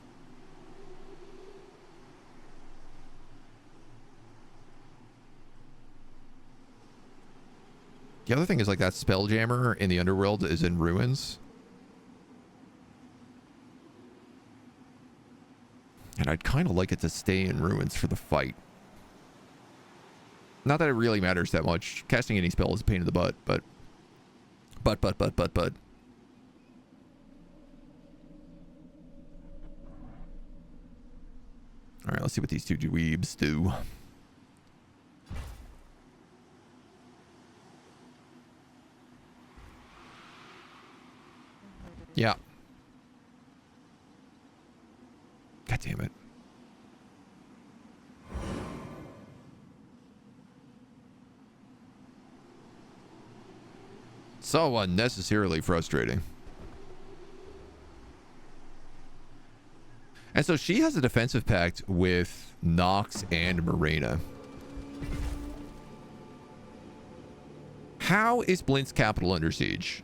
The other thing is like that Spelljammer in the Underworld is in ruins. And I'd kind of like it to stay in ruins for the fight. Not that it really matters that much. Casting any spell is a pain in the butt, but. All right, let's see what these 2 dweebs do. Yeah. God damn it. So unnecessarily frustrating. And so she has a defensive pact with Nox and Morena. How is Blint's capital under siege?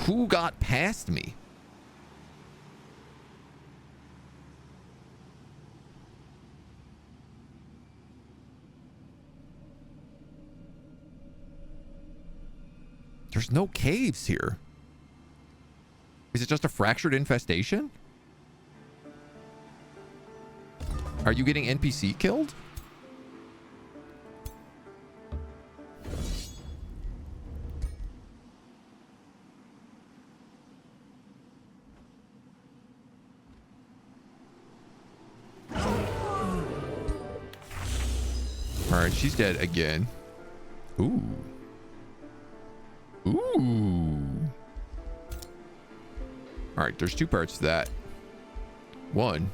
Who got past me? There's no caves here. Is it just a fractured infestation? Are you getting NPC killed? Alright, she's dead again. Ooh. Ooh. Alright, there's two parts to that. One.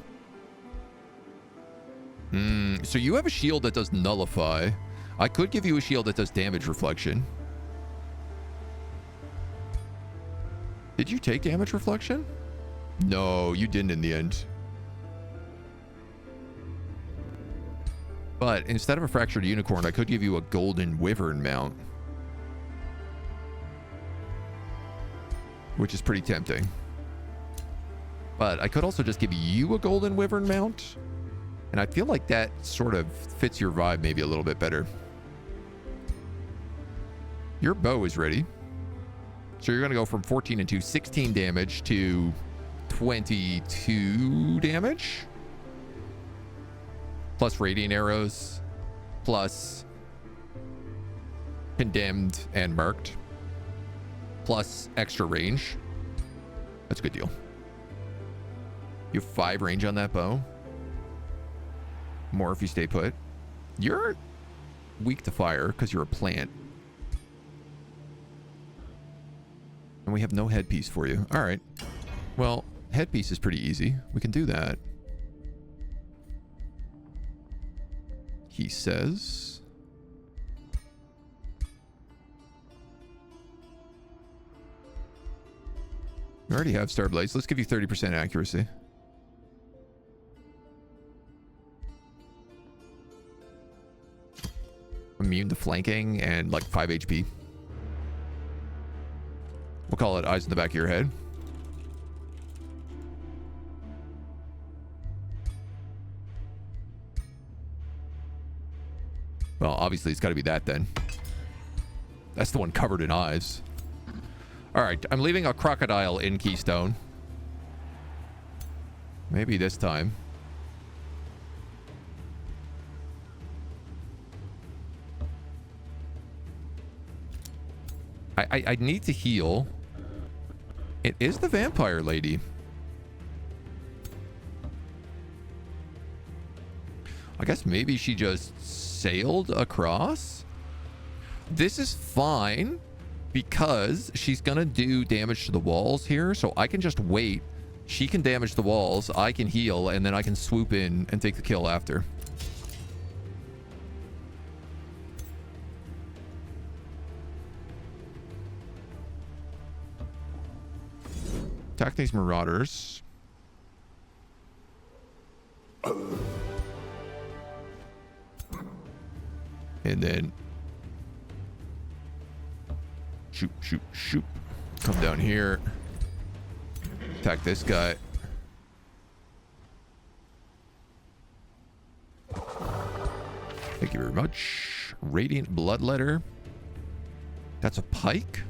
So you have a shield that does nullify. I could give you a shield that does damage reflection. Did you take damage reflection? No, you didn't in the end. But instead of a fractured unicorn, I could give you a golden wyvern mount. Which is pretty tempting. But I could also just give you a golden wyvern mount. And I feel like that sort of fits your vibe maybe a little bit better. Your bow is ready. So you're going to go from 14 into 16 damage to 22 damage. Plus radiant arrows. Plus condemned and marked. Plus extra range. That's a good deal. You have 5 range on that bow. More if you stay put. You're weak to fire because you're a plant. And we have no headpiece for you. All right. Well, headpiece is pretty easy. We can do that. He says. We already have Star Blades. Let's give you 30% accuracy. Immune to flanking and like 5 HP. We'll call it eyes in the back of your head. Well, obviously it's got to be that then. That's the one covered in eyes. All right, I'm leaving a crocodile in Keystone. Maybe this time. I need to heal. It is the vampire lady. I guess maybe she just sailed across. This is fine because she's gonna do damage to the walls here, so I can just wait. She can damage the walls, I can heal, and then I can swoop in and take the kill after. Attack these marauders. And then shoot, shoot, shoot. Come down here. Attack this guy. Thank you very much. Radiant Bloodletter. That's a pike?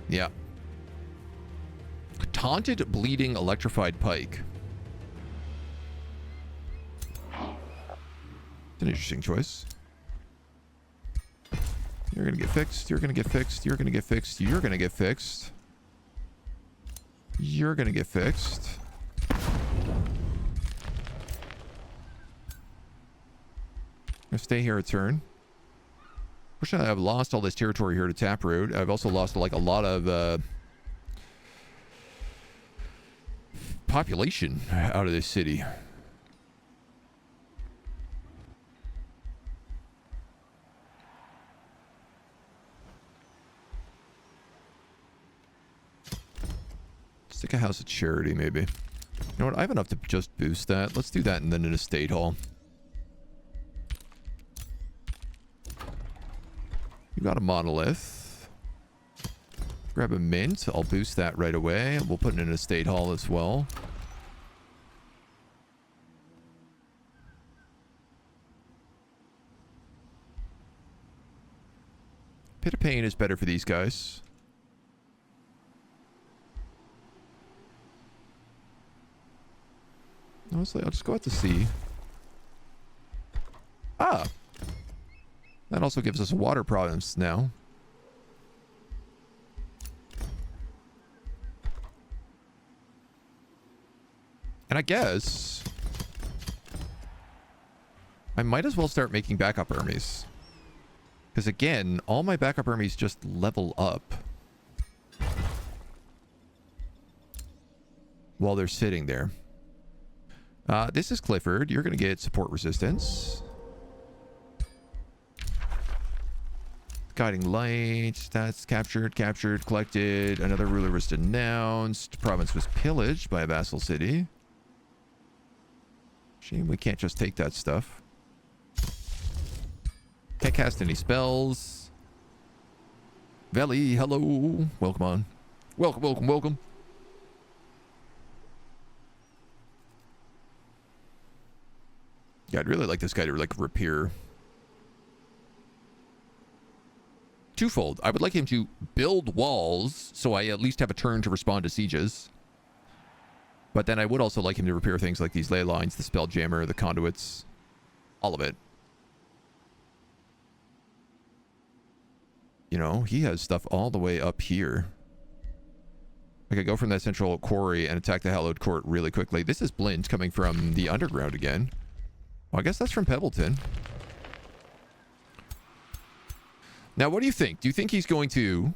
Yeah. Taunted, bleeding, electrified pike. It's an interesting choice. You're gonna get fixed. You're gonna get fixed. You're gonna get fixed. You're gonna get fixed. You're gonna get fixed. Gonna stay here a turn. Fortunately, I've lost all this territory here to Taproot. I've also lost like a lot of population out of this city. Stick a house of charity, maybe. You know what? I have enough to just boost that. Let's do that and then an estate hall. You got a monolith. Grab a mint. I'll boost that right away. We'll put in an estate hall as well. Pit of Pain is better for these guys. Honestly, I'll just go out to sea. Ah! That also gives us a water province now. And I guess I might as well start making backup armies. Because again, all my backup armies just level up while they're sitting there. This is Clifford. You're going to get support resistance. Guiding light. That's captured, collected. Another ruler was denounced. Province was pillaged by a vassal city. Shame we can't just take that stuff. Can't cast any spells. Valley, hello. Welcome on. Welcome. Yeah, I'd really like this guy to like repair. Twofold. I would like him to build walls so I at least have a turn to respond to sieges. But then I would also like him to repair things like these ley lines, the spell jammer, the conduits, all of it. You know, he has stuff all the way up here. I could go from that central quarry and attack the Hallowed Court really quickly. This is Blint coming from the underground again. Well, I guess that's from Pebbleton. Now, what do you think? Do you think he's going to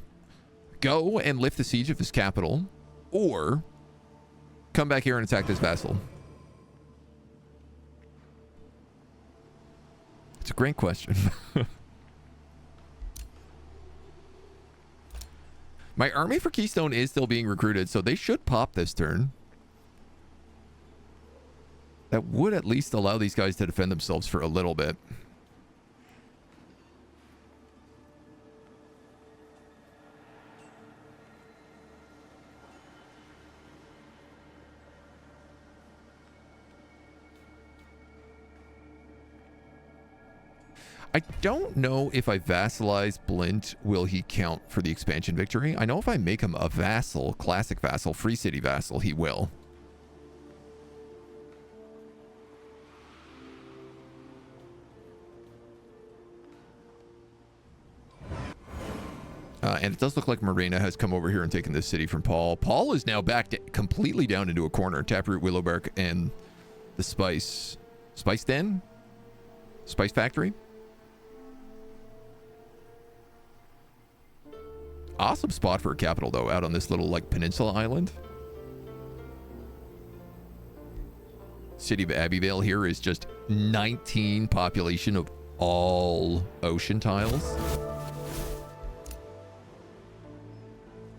go and lift the siege of his capital, or come back here and attack this vassal? It's a great question. My army for Keystone is still being recruited, so they should pop this turn. That would at least allow these guys to defend themselves for a little bit. I don't know if I vassalize Blint, will he count for the expansion victory? I know if I make him a vassal, classic vassal, free city vassal, he will. And it does look like Marina has come over here and taken this city from Paul. Paul is now back completely down into a corner. Taproot, Willowbark, and the Spice Den? Spice Factory? Awesome spot for a capital, though, out on this little, like, peninsula island. City of Abbeyvale here is just 19 population of all ocean tiles.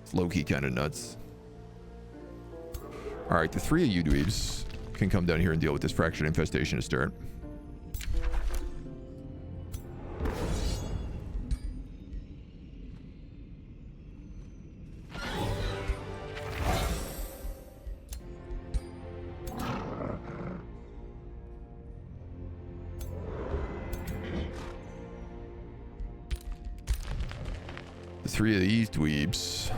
It's low-key kind of nuts. All right, the three of you dweebs can come down here and deal with this fractured infestation to start. Three of these dweebs.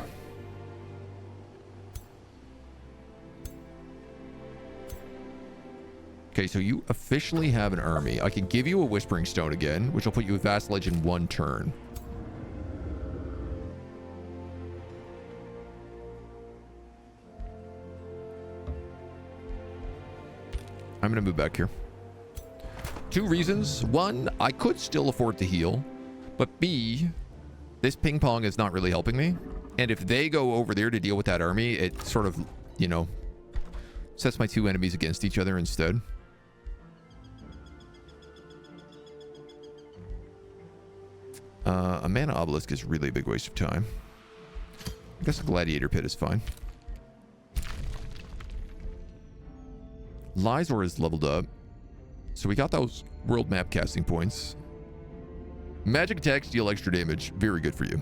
Okay, so you officially have an army. I can give you a Whispering Stone again, which will put you with vassalage in one turn. I'm going to move back here. Two reasons. One, I could still afford to heal, but B, this ping pong is not really helping me. And if they go over there to deal with that army, it sort of, you know, sets my two enemies against each other instead. A mana obelisk is really a big waste of time. I guess a gladiator pit is fine. Lysor is leveled up. So we got those world map casting points. Magic attacks deal extra damage. Very good for you.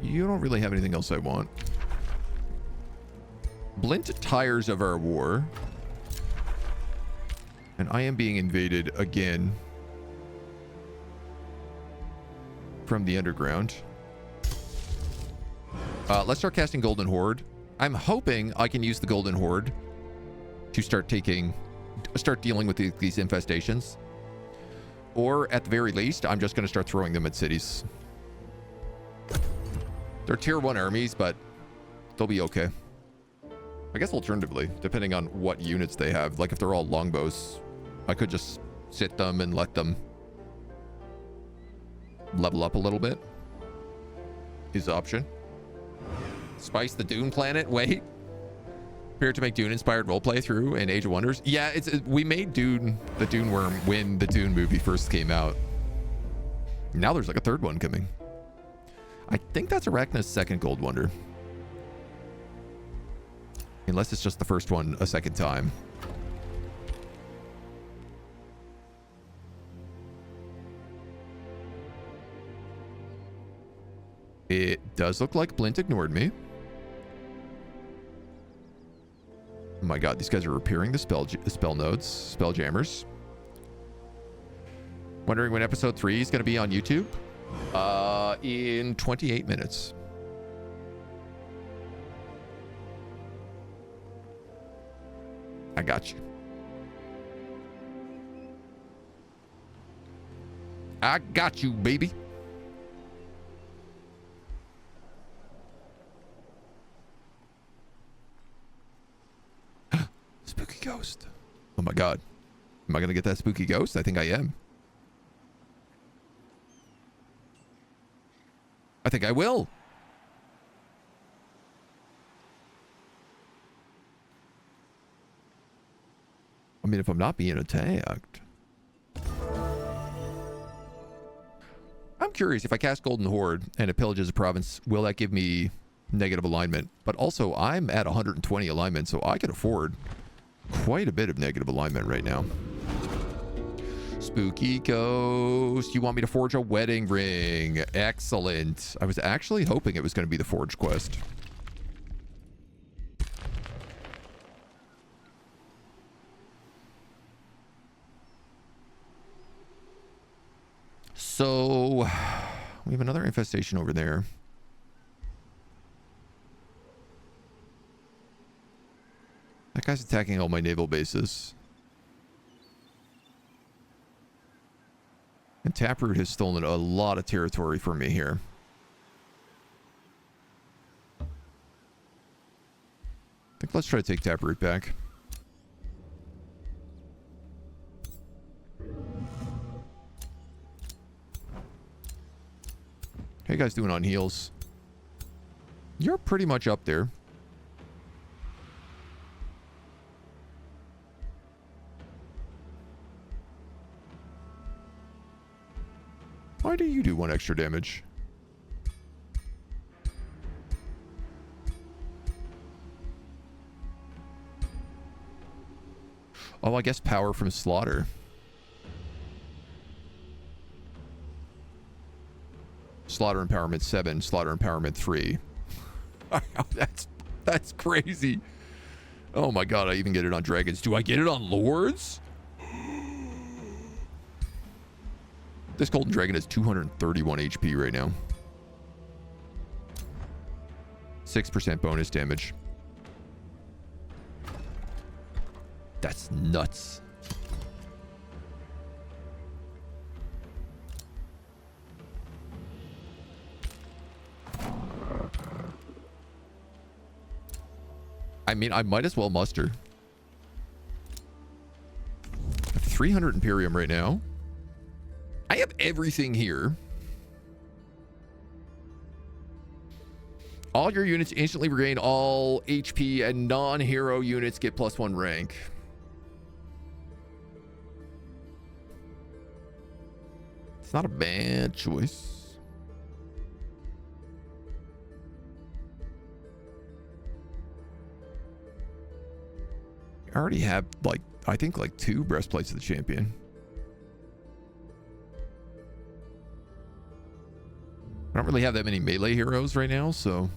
You don't really have anything else I want. Blint tires of our war. And I am being invaded again from the underground. Let's start casting Golden Horde. I'm hoping I can use the Golden Horde to start dealing with these infestations. Or at the very least, I'm just going to start throwing them at cities. They're tier 1 armies, but They'll be okay. I guess alternatively, depending on what units they have, like if they're all longbows, I could just sit them and let them level up a little bit. Is the option. Spice the Dune planet? Wait. Prepare to make Dune-inspired roleplay through in Age of Wonders? Yeah, we made Dune, the Dune Worm, when the Dune movie first came out. Now there's like a third one coming. I think that's Arachna's second Gold Wonder. Unless it's just the first one a second time. It does look like Blint ignored me. Oh my god, these guys are repairing the spell nodes, spell jammers. Wondering when episode 3 is going to be on YouTube? In 28 minutes. I got you. I got you, baby. Spooky ghost. Oh my god. Am I going to get that spooky ghost? I think I am. I think I will. I mean, if I'm not being attacked. I'm curious, if I cast Golden Horde and it pillages a province, will that give me negative alignment? But also, I'm at 120 alignment, so I can afford quite a bit of negative alignment right now. Spooky ghost. You want me to forge a wedding ring? Excellent. I was actually hoping it was going to be the forge quest. So we have another infestation over there. That guy's attacking all my naval bases. And Taproot has stolen a lot of territory from me here. I think let's try to take Taproot back. How you guys doing on heals? You're pretty much up there. Why do you do 1 extra damage? Oh, I guess power from slaughter. Slaughter empowerment 7, slaughter empowerment 3. That's crazy. Oh my god, I even get it on dragons. Do I get it on lords? This golden dragon has 231 HP right now. 6% bonus damage. That's nuts. I mean, I might as well muster. I have 300 Imperium right now. I have everything here. All your units instantly regain all HP and non-hero units get +1 rank. It's not a bad choice. I already have, like, I think like 2 breastplates of the champion. I don't really have that many melee heroes right now, so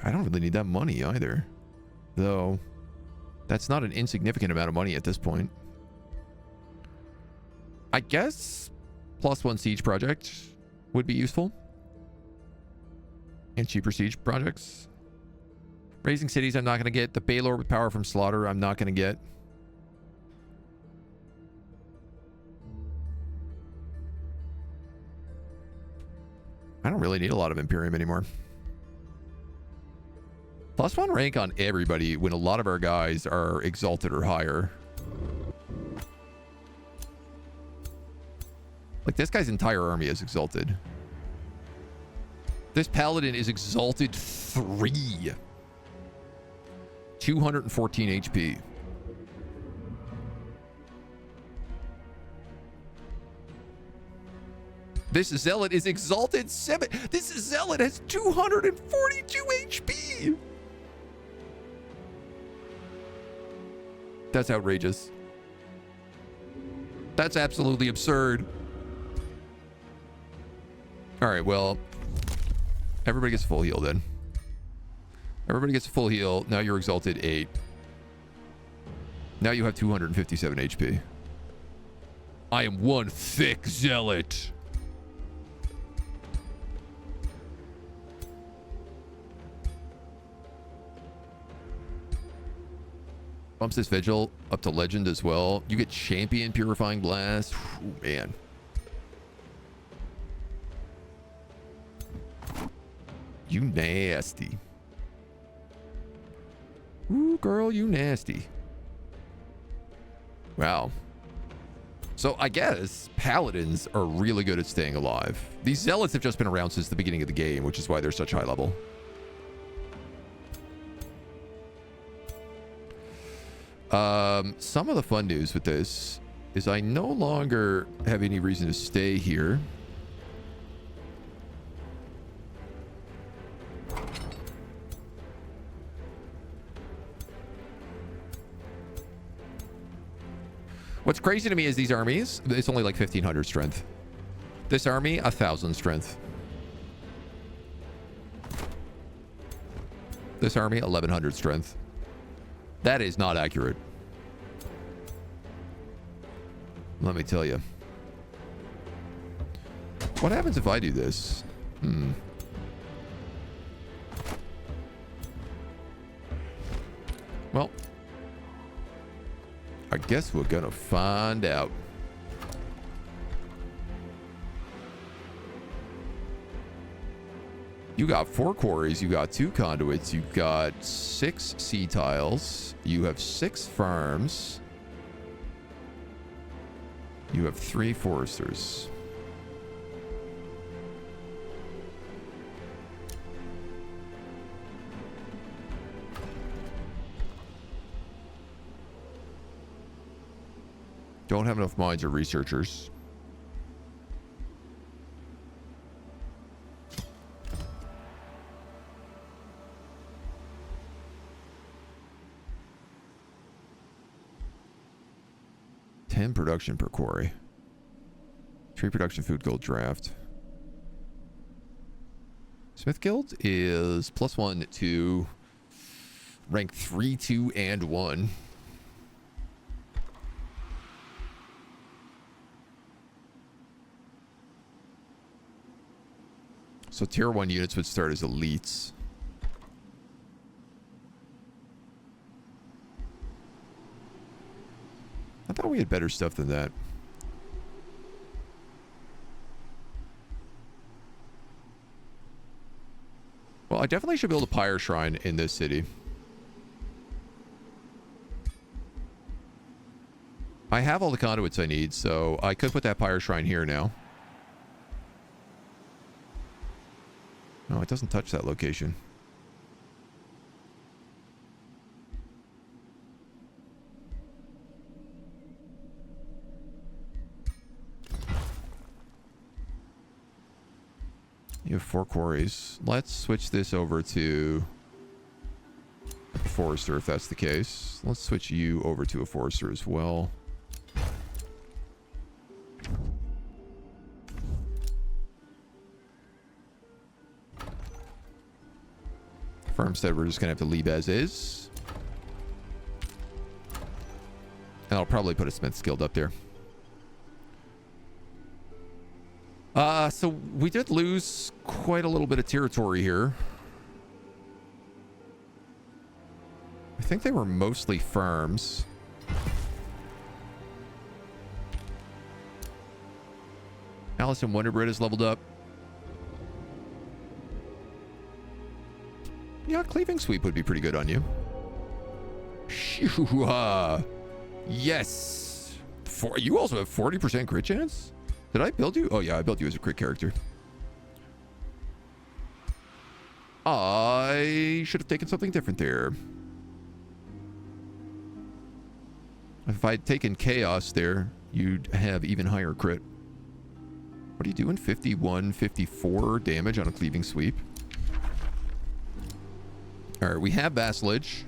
I don't really need that money either. Though, that's not an insignificant amount of money at this point. I guess +1 siege project would be useful. And cheaper siege projects. Raising cities I'm not going to get. The Baylor with power from slaughter I'm not going to get. I don't really need a lot of Imperium anymore. +1 rank on everybody when a lot of our guys are exalted or higher. Like, this guy's entire army is exalted. This paladin is exalted 3. 214 HP. This zealot is exalted 7. This zealot has 242 HP. That's outrageous. That's absolutely absurd. All right, well, everybody gets a full heal then. Everybody gets a full heal. Now you're exalted 8. Now you have 257 HP. I am one thick zealot. Bumps this vigil up to legend as well. You get champion purifying blast. Ooh, man. You nasty. Ooh, girl, you nasty. Wow. So I guess paladins are really good at staying alive. These zealots have just been around since the beginning of the game, which is why they're such high level. Some of the fun news with this is I no longer have any reason to stay here. What's crazy to me is these armies, it's only like 1,500 strength. This army, 1,000 strength. This army, 1,100 strength. That is not accurate. Let me tell you. What happens if I do this? Well, I guess we're gonna find out. You got 4 quarries, you got 2 conduits, you got 6 sea tiles, you have 6 farms, you have 3 foresters. Don't have enough mines or researchers. Production per quarry. Tree production, food, gold, draft. Smith Guild is +1 to rank 3, 2, and 1. So tier 1 units would start as elites. I thought we had better stuff than that. Well, I definitely should build a pyre shrine in this city. I have all the conduits I need, so I could put that pyre shrine here now. No, it doesn't touch that location. You have 4 quarries. Let's switch this over to a forester if that's the case. Let's switch you over to a forester as well. Farmstead we're just gonna have to leave as is. And I'll probably put a Smith's Guild up there. So we did lose quite a little bit of territory here. I think they were mostly farms. Alice in Wonderbread is leveled up. Yeah, cleaving sweep would be pretty good on you. Shoo-ha. Yes. You also have 40% crit chance? Did I build you? Oh, yeah, I built you as a crit character. I should have taken something different there. If I'd taken chaos there, you'd have even higher crit. What are you doing? 51, 54 damage on a cleaving sweep. All right, we have vassalage.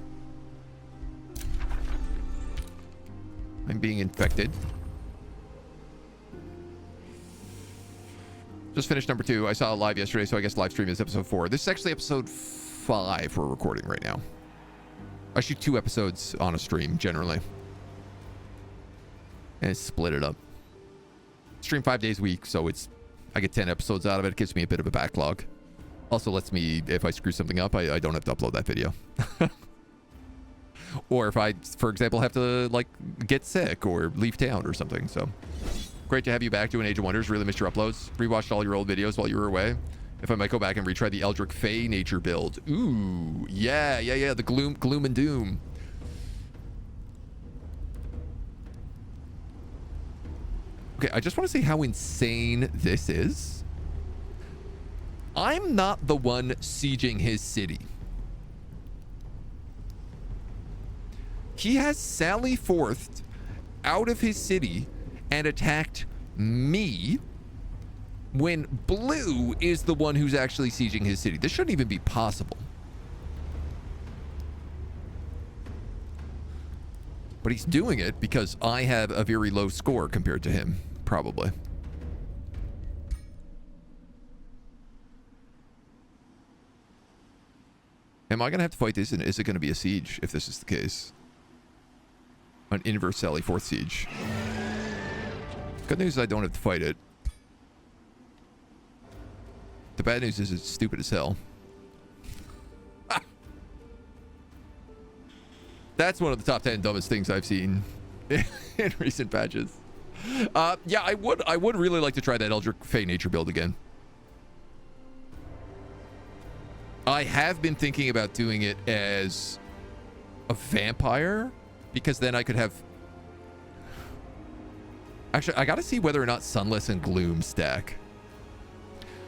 I'm being infected. Just finished number 2. I saw it live yesterday, so I guess live stream is episode 4. This is actually episode 5 we're recording right now. I shoot 2 episodes on a stream, generally. And split it up. Stream 5 days a week, so I get 10 episodes out of it. It gives me a bit of a backlog. Also lets me, if I screw something up, I don't have to upload that video. Or if I, for example, have to like get sick or leave town or something. So great to have you back doing Age of Wonders. Really missed your uploads. Rewatched all your old videos while you were away. If I might go back and retry the Eldritch Fey nature build. Ooh, yeah. The gloom and doom. Okay, I just want to say how insane this is. I'm not the one sieging his city. He has sally forthed out of his city and attacked me when Blue is the one who's actually sieging his city. This shouldn't even be possible. But he's doing it because I have a very low score compared to him, probably. Am I going to have to fight this, and is it going to be a siege if this is the case? An inverse Sally Forth siege. Good news is I don't have to fight it. The bad news is it's stupid as hell. That's one of the top 10 dumbest things I've seen in recent patches. Yeah, I would really like to try that Eldritch Fey nature build again. I have been thinking about doing it as a vampire, because then I could have... Actually, I gotta see whether or not Sunless and Gloom stack.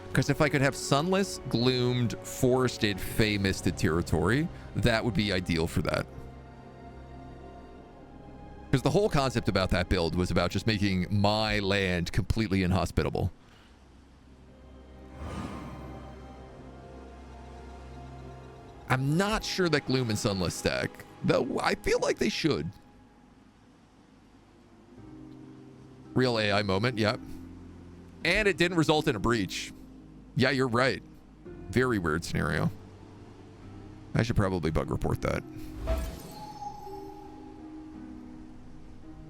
Because if I could have Sunless, Gloomed, Forested, Fey Misted territory, that would be ideal for that. Because the whole concept about that build was about just making my land completely inhospitable. I'm not sure that Gloom and Sunless stack, though I feel like they should. Real AI moment, yep. And it didn't result in a breach. Yeah, you're right. Very weird scenario. I should probably bug report that.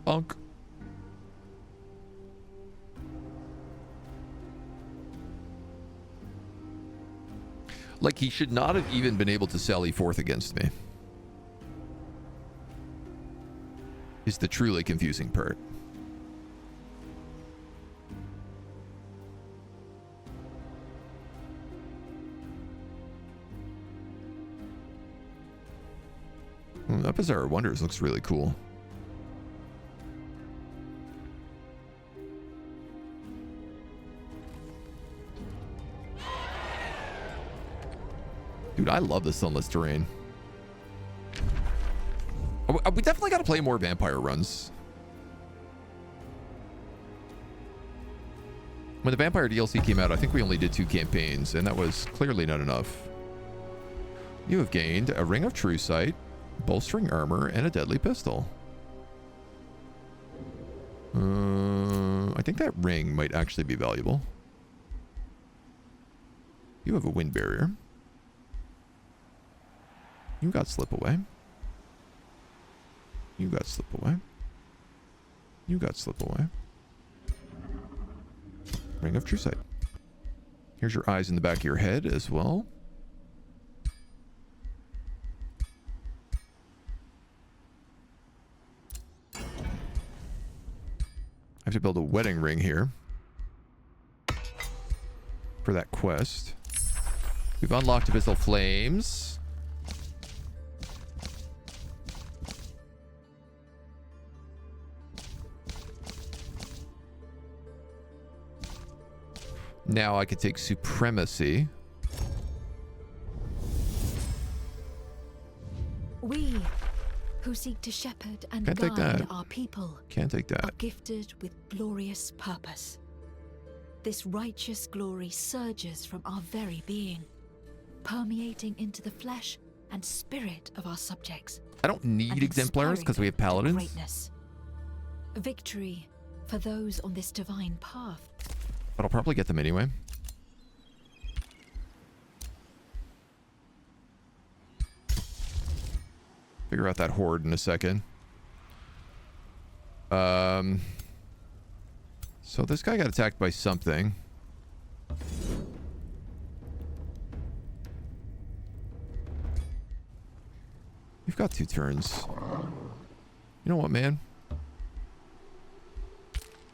Bonk. Like, he should not have even been able to sally forth against me. Is the truly confusing part. That Bizarre Wonders looks really cool. Dude, I love the sunless terrain. We definitely got to play more vampire runs. When the vampire DLC came out, I think we only did 2 campaigns, and that was clearly not enough. You have gained a Ring of True Sight, bolstering armor, and a deadly pistol. I think that ring might actually be valuable. You have a wind barrier. You got slip away. You got slip away. You got slip away. Ring of True Sight. Here's your eyes in the back of your head as well. I have to build a wedding ring here for that quest. We've unlocked Abyssal Flames. Now I could take supremacy. We who seek to shepherd and Can't take guide that. our people Can't take are that. gifted with glorious purpose. This righteous glory surges from our very being, permeating into the flesh and spirit of our subjects. I don't need and exemplars because we have inspiring them to paladins. greatness. Victory for those on this divine path. But I'll probably get them anyway. Figure out that horde in a second. So this guy got attacked by something. You've got 2 turns. You know what, man?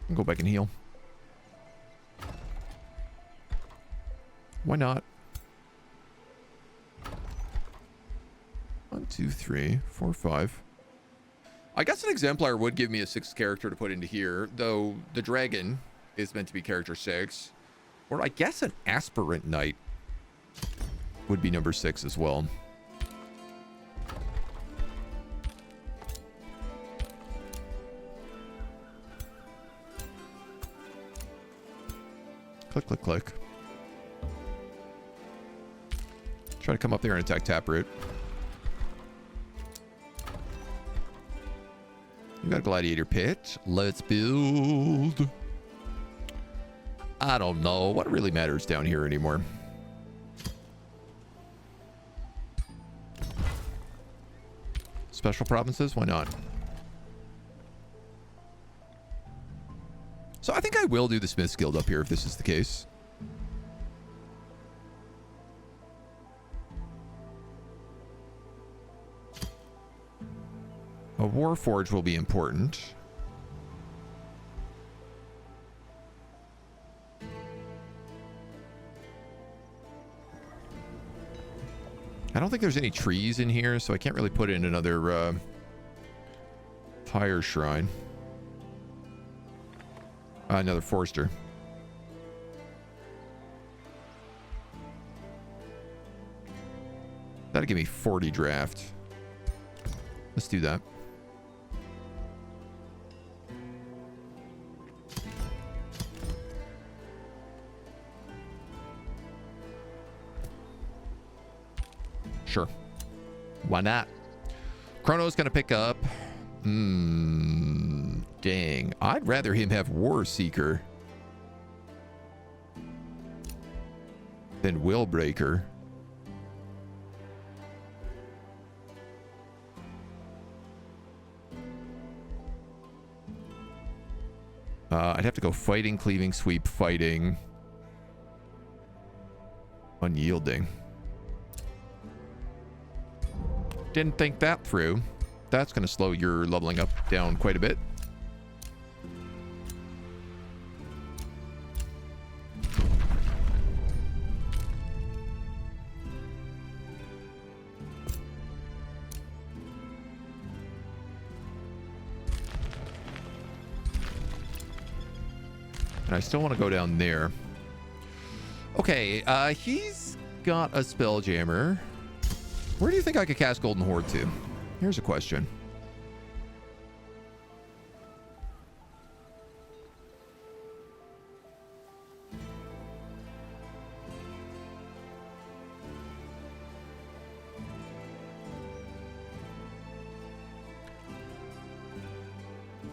I'll go back and heal. Why not? 1, 2, 3, 4, 5. I guess an exemplar would give me a 6th character to put into here, though the dragon is meant to be character 6. Or I guess an aspirant knight would be number 6 as well. Click, click, click. Try to come up there and attack Taproot. You got a gladiator pit. Let's build. I don't know what really matters down here anymore. Special provinces? Why not? So I think I will do the Smith's Guild up here if this is the case. A Warforge will be important. I don't think there's any trees in here, so I can't really put in another fire shrine. Another Forester. That'll give me 40 draft. Let's do that. Sure. Why not? Chrono's gonna pick up. Dang. I'd rather him have War Seeker than Willbreaker. I'd have to go fighting, cleaving, sweep, fighting, unyielding. Didn't think that through. That's going to slow your leveling up down quite a bit. And I still want to go down there. Okay, he's got a Spelljammer. Where do you think I could cast Golden Horde to? Here's a question.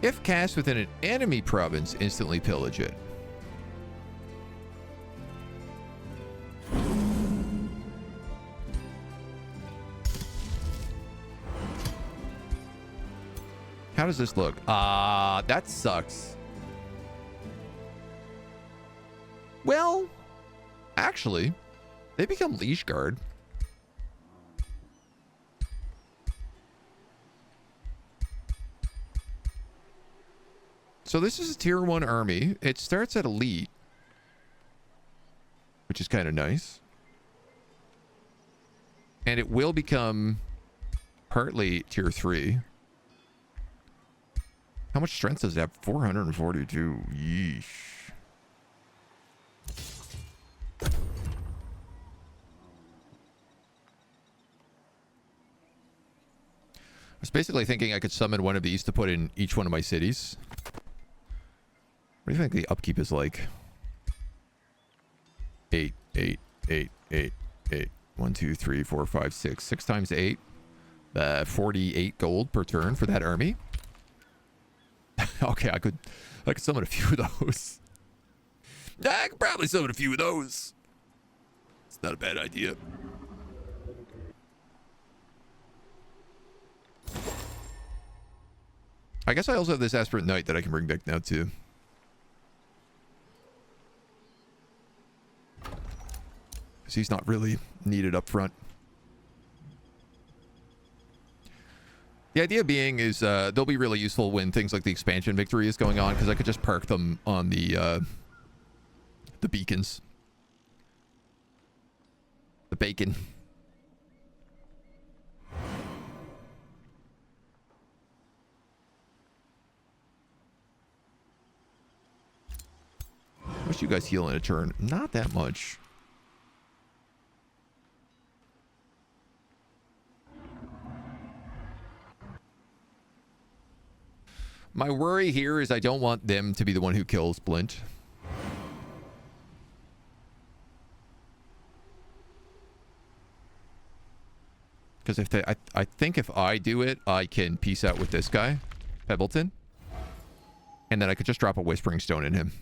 If cast within an enemy province, instantly pillage it. How does this look? That sucks. Well, actually, they become Leash Guard. So this is a tier 1 army. It starts at elite, which is kind of nice. And it will become partly tier 3. How much strength does it have? 442. Yeesh. was basically thinking I could summon one of these to put in each one of my cities. What do you think the upkeep is like? 8, 8, 8, 8, 8. 1, 2, 3, 4, 5, 6. 6 times 8. 48 gold per turn for that army. Okay, I could summon a few of those. I could probably summon a few of those. It's not a bad idea. I guess I also have this Aspirant Knight that I can bring back now too. Because he's not really needed up front. The idea being is they'll be really useful when things like the expansion victory is going on, because I could just park them on the beacons. The bacon. How much do you guys heal in a turn? Not that much. My worry here is I don't want them to be the one who kills Blint. Because if they, I think if I do it, I can peace out with this guy, Pebbleton. And then I could just drop a Whispering Stone in him.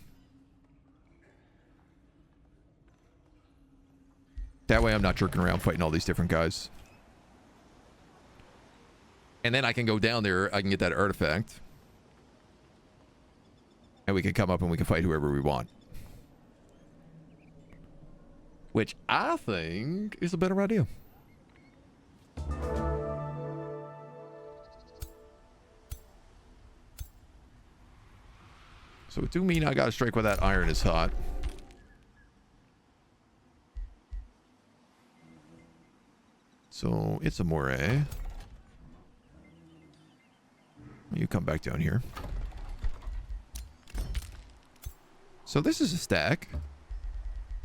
That way I'm not jerking around fighting all these different guys. And then I can go down there, I can get that artifact. And we can come up and we can fight whoever we want. Which I think is a better idea. So it do mean I gotta strike with that iron is hot. So it's a moray. You come back down here. So this is a stack.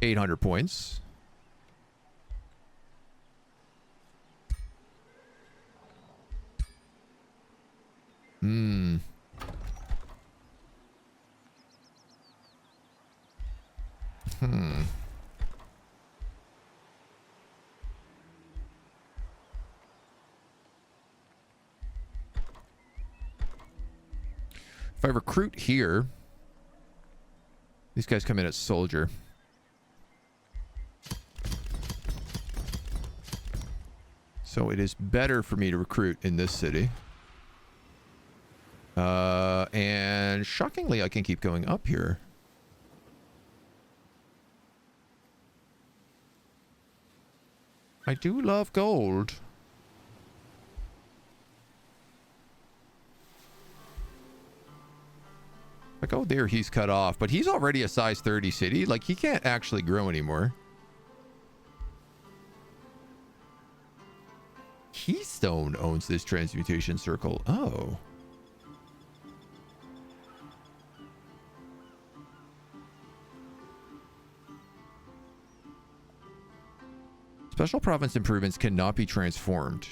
800 points. Hmm. If I recruit here, these guys come in as soldier. So it is better for me to recruit in this city. And shockingly, I can keep going up here. I do love gold. If I go there, he's cut off. But he's already a size 30 city. Like, he can't actually grow anymore. Keystone owns this transmutation circle. Oh. Special province improvements cannot be transferred.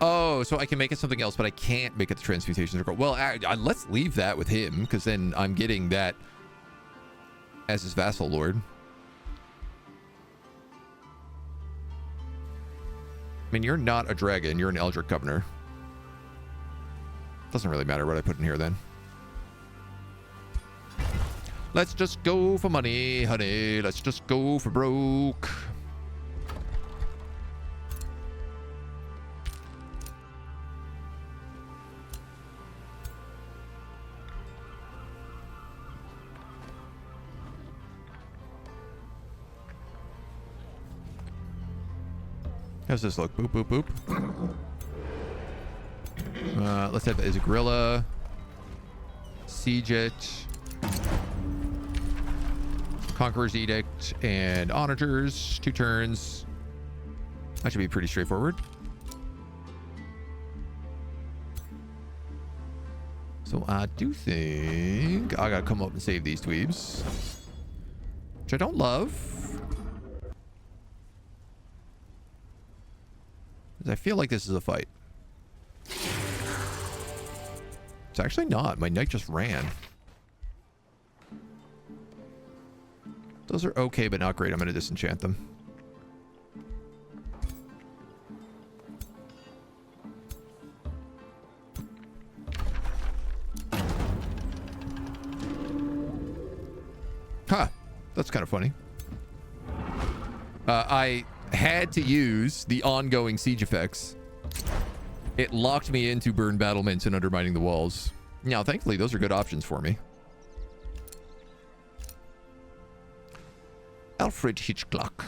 Oh, so I can make it something else, but I can't make it the transmutation circle. Well, let's leave that with him, because then I'm getting that as his vassal lord. I mean, you're not a dragon, you're an Eldritch Governor. Doesn't really matter what I put in here then. Let's just go for money, honey. Let's just go for broke. How's this look? Boop, boop, boop. Let's have that as a gorilla. Siege it. Conqueror's Edict and Onagers. 2 turns. That should be pretty straightforward. So I do think I gotta come up and save these dweebs. Which I don't love. 'Cause I feel like this is a fight. It's actually not. My knight just ran. Those are okay, but not great. I'm going to disenchant them. Huh. That's kind of funny. I had to use the ongoing siege effects. It locked me into burn battlements and undermining the walls. Now, thankfully, those are good options for me. Alfred Hitchcock.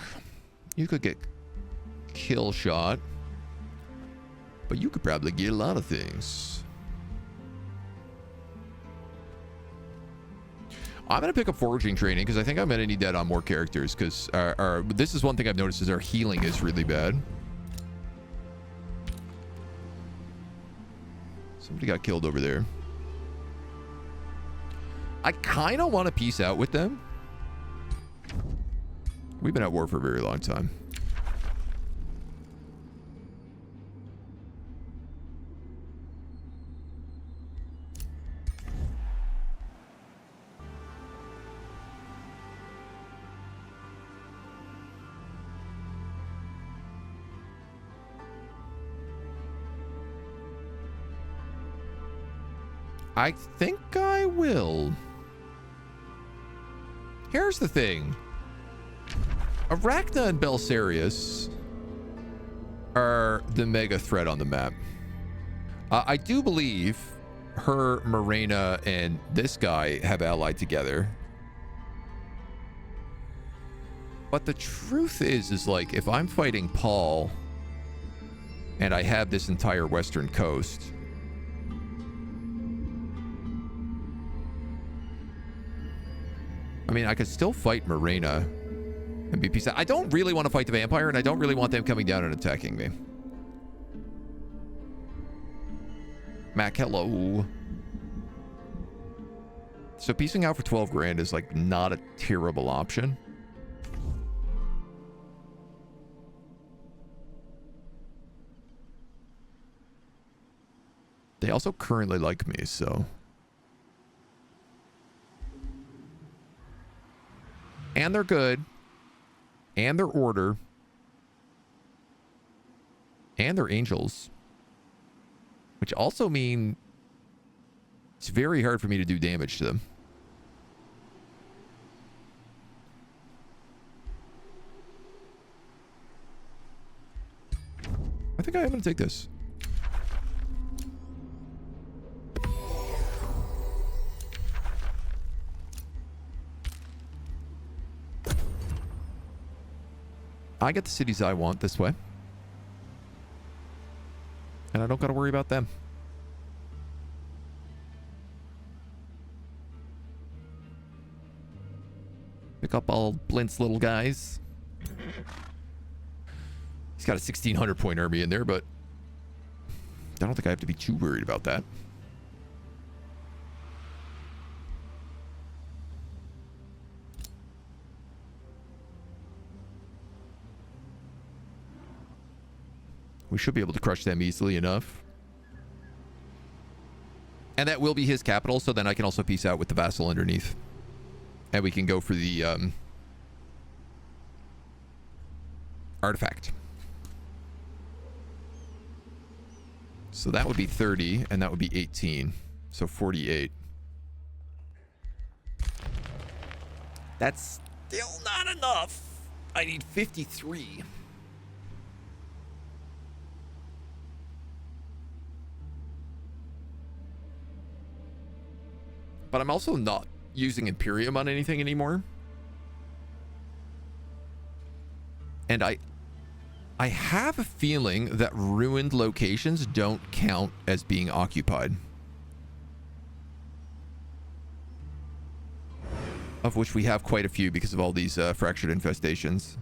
You could get kill shot, but you could probably get a lot of things. I'm going to pick up foraging training because I think I'm going to need that on more characters because this is one thing I've noticed is our healing is really bad. Somebody got killed over there. I kind of want to peace out with them. We've been at war for a very long time. I think I will. Here's the thing. Arachna and Belsarius are the mega threat on the map. I do believe her, Morena, and this guy have allied together. But the truth is like, if I'm fighting Paul and I have this entire western coast, I mean, I could still fight Morena and be peace out. I don't really want to fight the vampire, and I don't really want them coming down and attacking me. Mac, hello. So piecing out for 12 grand is like not a terrible option. They also currently like me, so. And they're good. And they're order. And they're angels. Which also mean it's very hard for me to do damage to them. I think I am going to take this. I get the cities I want this way. And I don't got to worry about them. Pick up all Blint's little guys. He's got a 1,600 point army in there, but I don't think I have to be too worried about that. We should be able to crush them easily enough. And that will be his capital, so then I can also peace out with the vassal underneath. And we can go for the artifact. So that would be 30, and that would be 18. So 48. That's still not enough. I need 53. But I'm also not using Imperium on anything anymore. And I have a feeling that ruined locations don't count as being occupied. Of which we have quite a few because of all these fractured infestations.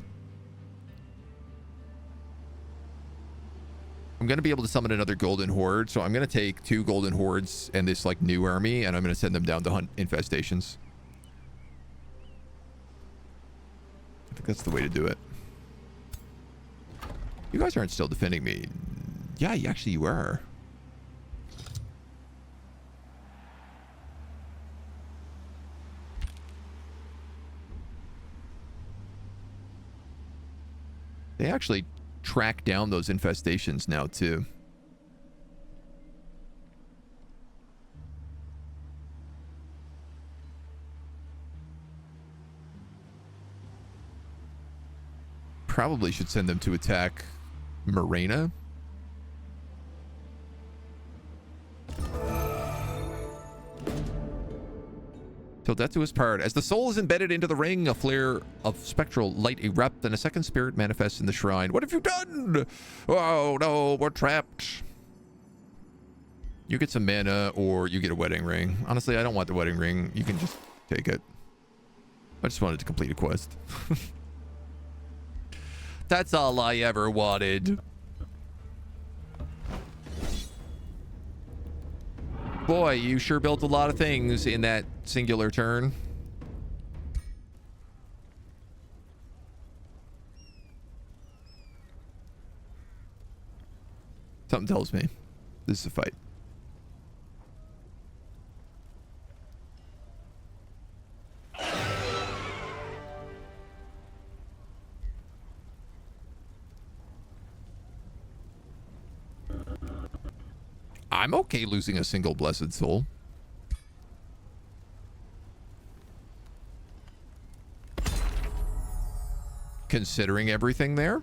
I'm going to be able to summon another golden horde, so I'm going to take 2 golden hordes and this like new army, and I'm going to send them down to hunt infestations. I think that's the way to do it. You guys aren't still defending me. Yeah, actually you are. They actually track down those infestations now, too. Probably should send them to attack Morena. Till death do us part. As the soul is embedded into the ring, a flare of spectral light erupts, and a second spirit manifests in the shrine. What have you done? Oh no, we're trapped. You get some mana, or you get a wedding ring. Honestly, I don't want the wedding ring. You can just take it. I just wanted to complete a quest. That's all I ever wanted. Boy, you sure built a lot of things in that singular turn. Something tells me this is a fight. I'm okay losing a single blessed soul. Considering everything there.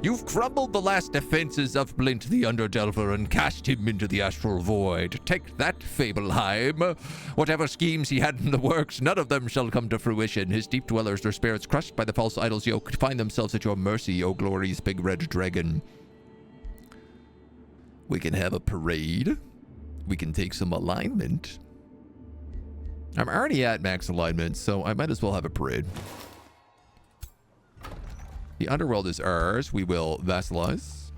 You've crumbled the last defenses of Blint the Underdelver and cast him into the astral void. Take that, Fableheim. Whatever schemes he had in the works, none of them shall come to fruition. His deep dwellers, their spirits crushed by the false idol's yoke, find themselves at your mercy, O glorious big red dragon. We can have a parade. We can take some alignment. I'm already at max alignment, so I might as well have a parade. The underworld is ours. We will vassalize.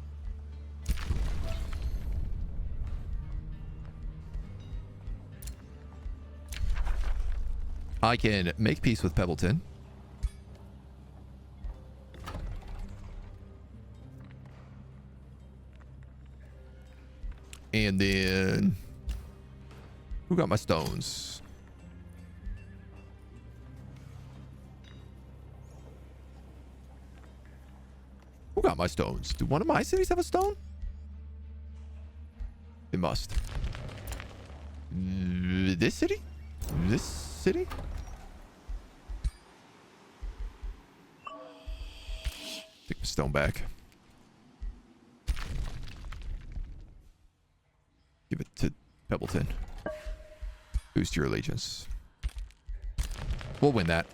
I can make peace with Pebbleton. And then, who got my stones? Who got my stones? Do one of my cities have a stone? It must. This city? This city? Take the stone back. Give it to Pebbleton. Boost your allegiance. We'll win that.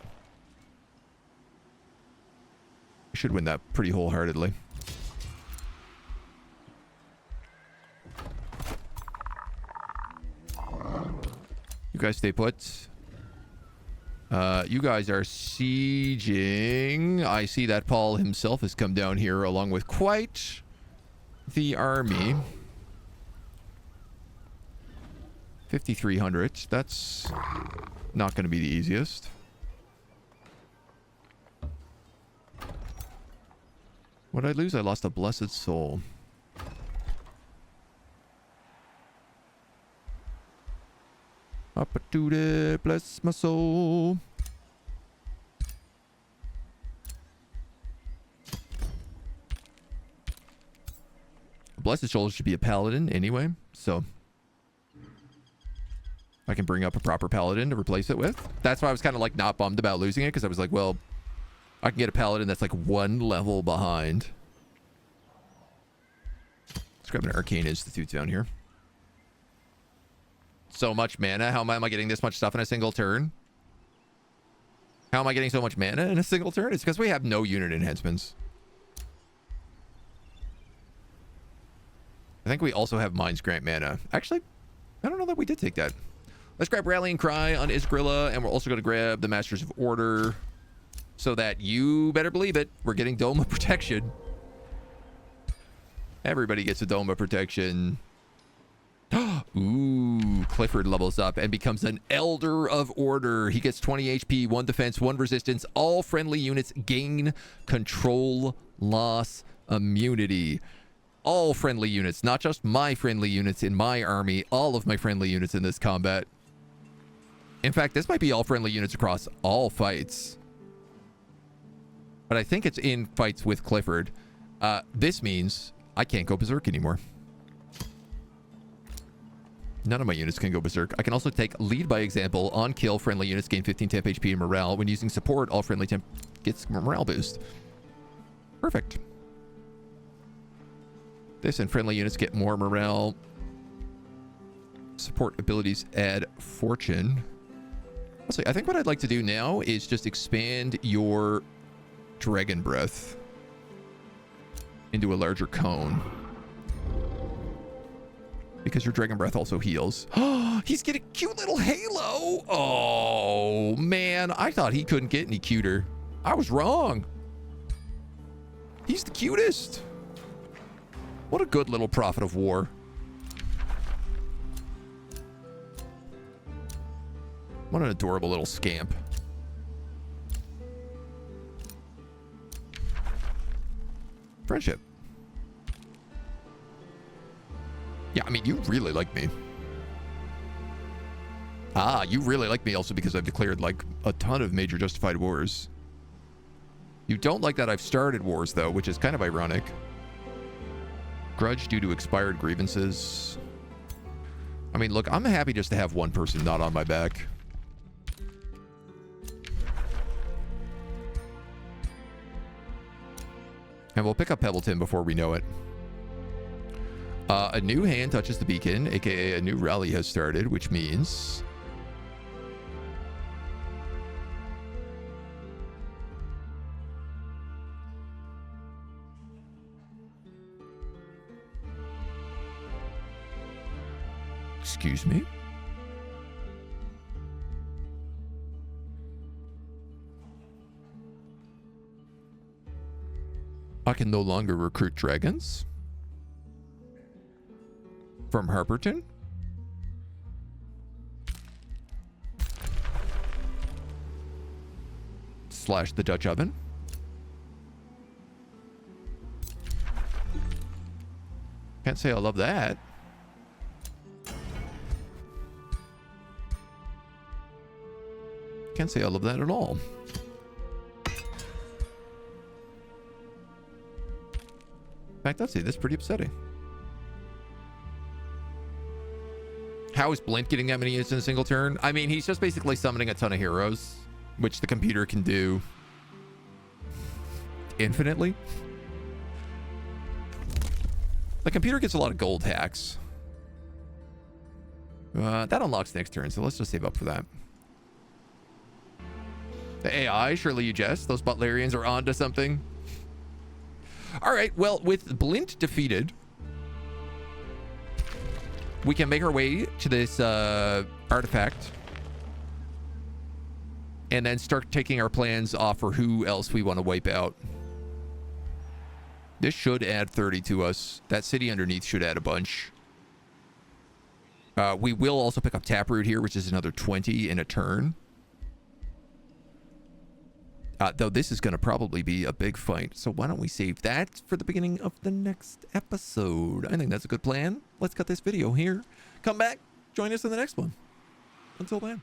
We should win that pretty wholeheartedly. You guys stay put. You guys are sieging. I see that Paul himself has come down here along with quite the army. 5,300. That's not going to be the easiest. What did I lose? I lost a blessed soul. Up-a-doo-dee, bless my soul. A blessed soul should be a paladin anyway, so I can bring up a proper paladin to replace it with. That's why I was kind of like not bummed about losing it, because I was like, well, I can get a paladin that's like one level behind. Let's grab an arcane institute down here. So much mana. How am I getting this much stuff in a single turn? How am I getting so much mana in a single turn? It's because we have no unit enhancements. I think we also have Minds Grant mana. Actually, I don't know that we did take that. Let's grab Rallying Cry on Isgrilla, and we're also going to grab the Masters of Order, so that you better believe it, we're getting Dome of Protection. Everybody gets a Dome of Protection. Ooh, Clifford levels up and becomes an Elder of Order. He gets 20 HP, 1 defense, 1 resistance. All friendly units gain control loss immunity. All friendly units, not just my friendly units in my army, all of my friendly units in this combat. In fact, this might be all friendly units across all fights. But I think it's in fights with Clifford. This means I can't go berserk anymore. None of my units can go berserk. I can also take lead by example. On kill, friendly units gain 15 temp HP and morale. When using support, all friendly temp gets morale boost. Perfect. This and friendly units get more morale. Support abilities add fortune. Let's see, I think what I'd like to do now is just expand your Dragon Breath into a larger cone. Because your Dragon Breath also heals. Oh, he's getting a cute little halo. Oh, man. I thought he couldn't get any cuter. I was wrong. He's the cutest. What a good little prophet of war. What an adorable little scamp. Friendship. Yeah, I mean, you really like me. Ah, you really like me also because I've declared, like, a ton of major justified wars. You don't like that I've started wars, though, which is kind of ironic. Grudge due to expired grievances. I mean, look, I'm happy just to have one person not on my back. And we'll pick up Pebbleton before we know it. A new hand touches the beacon, aka a new rally has started, which means... Excuse me? I can no longer recruit dragons from Harperton. Slash the Dutch oven. Can't say I love that. Can't say I love that at all. In fact, let's see, that's pretty upsetting. How is Blint getting that many units in a single turn? I mean, he's just basically summoning a ton of heroes, which the computer can do infinitely. The computer gets a lot of gold hacks. That unlocks next turn, so let's just save up for that. The AI, surely you jest. Those Butlerians are onto something. All right, well, with Blint defeated, we can make our way to this artifact and then start taking our plans off for who else we want to wipe out. This should add 30 to us. That city underneath should add a bunch. We will also pick up Taproot here, which is another 20 in a turn. Though this is going to probably be a big fight. So why don't we save that for the beginning of the next episode? I think that's a good plan. Let's cut this video here. Come back. Join us in the next one. Until then.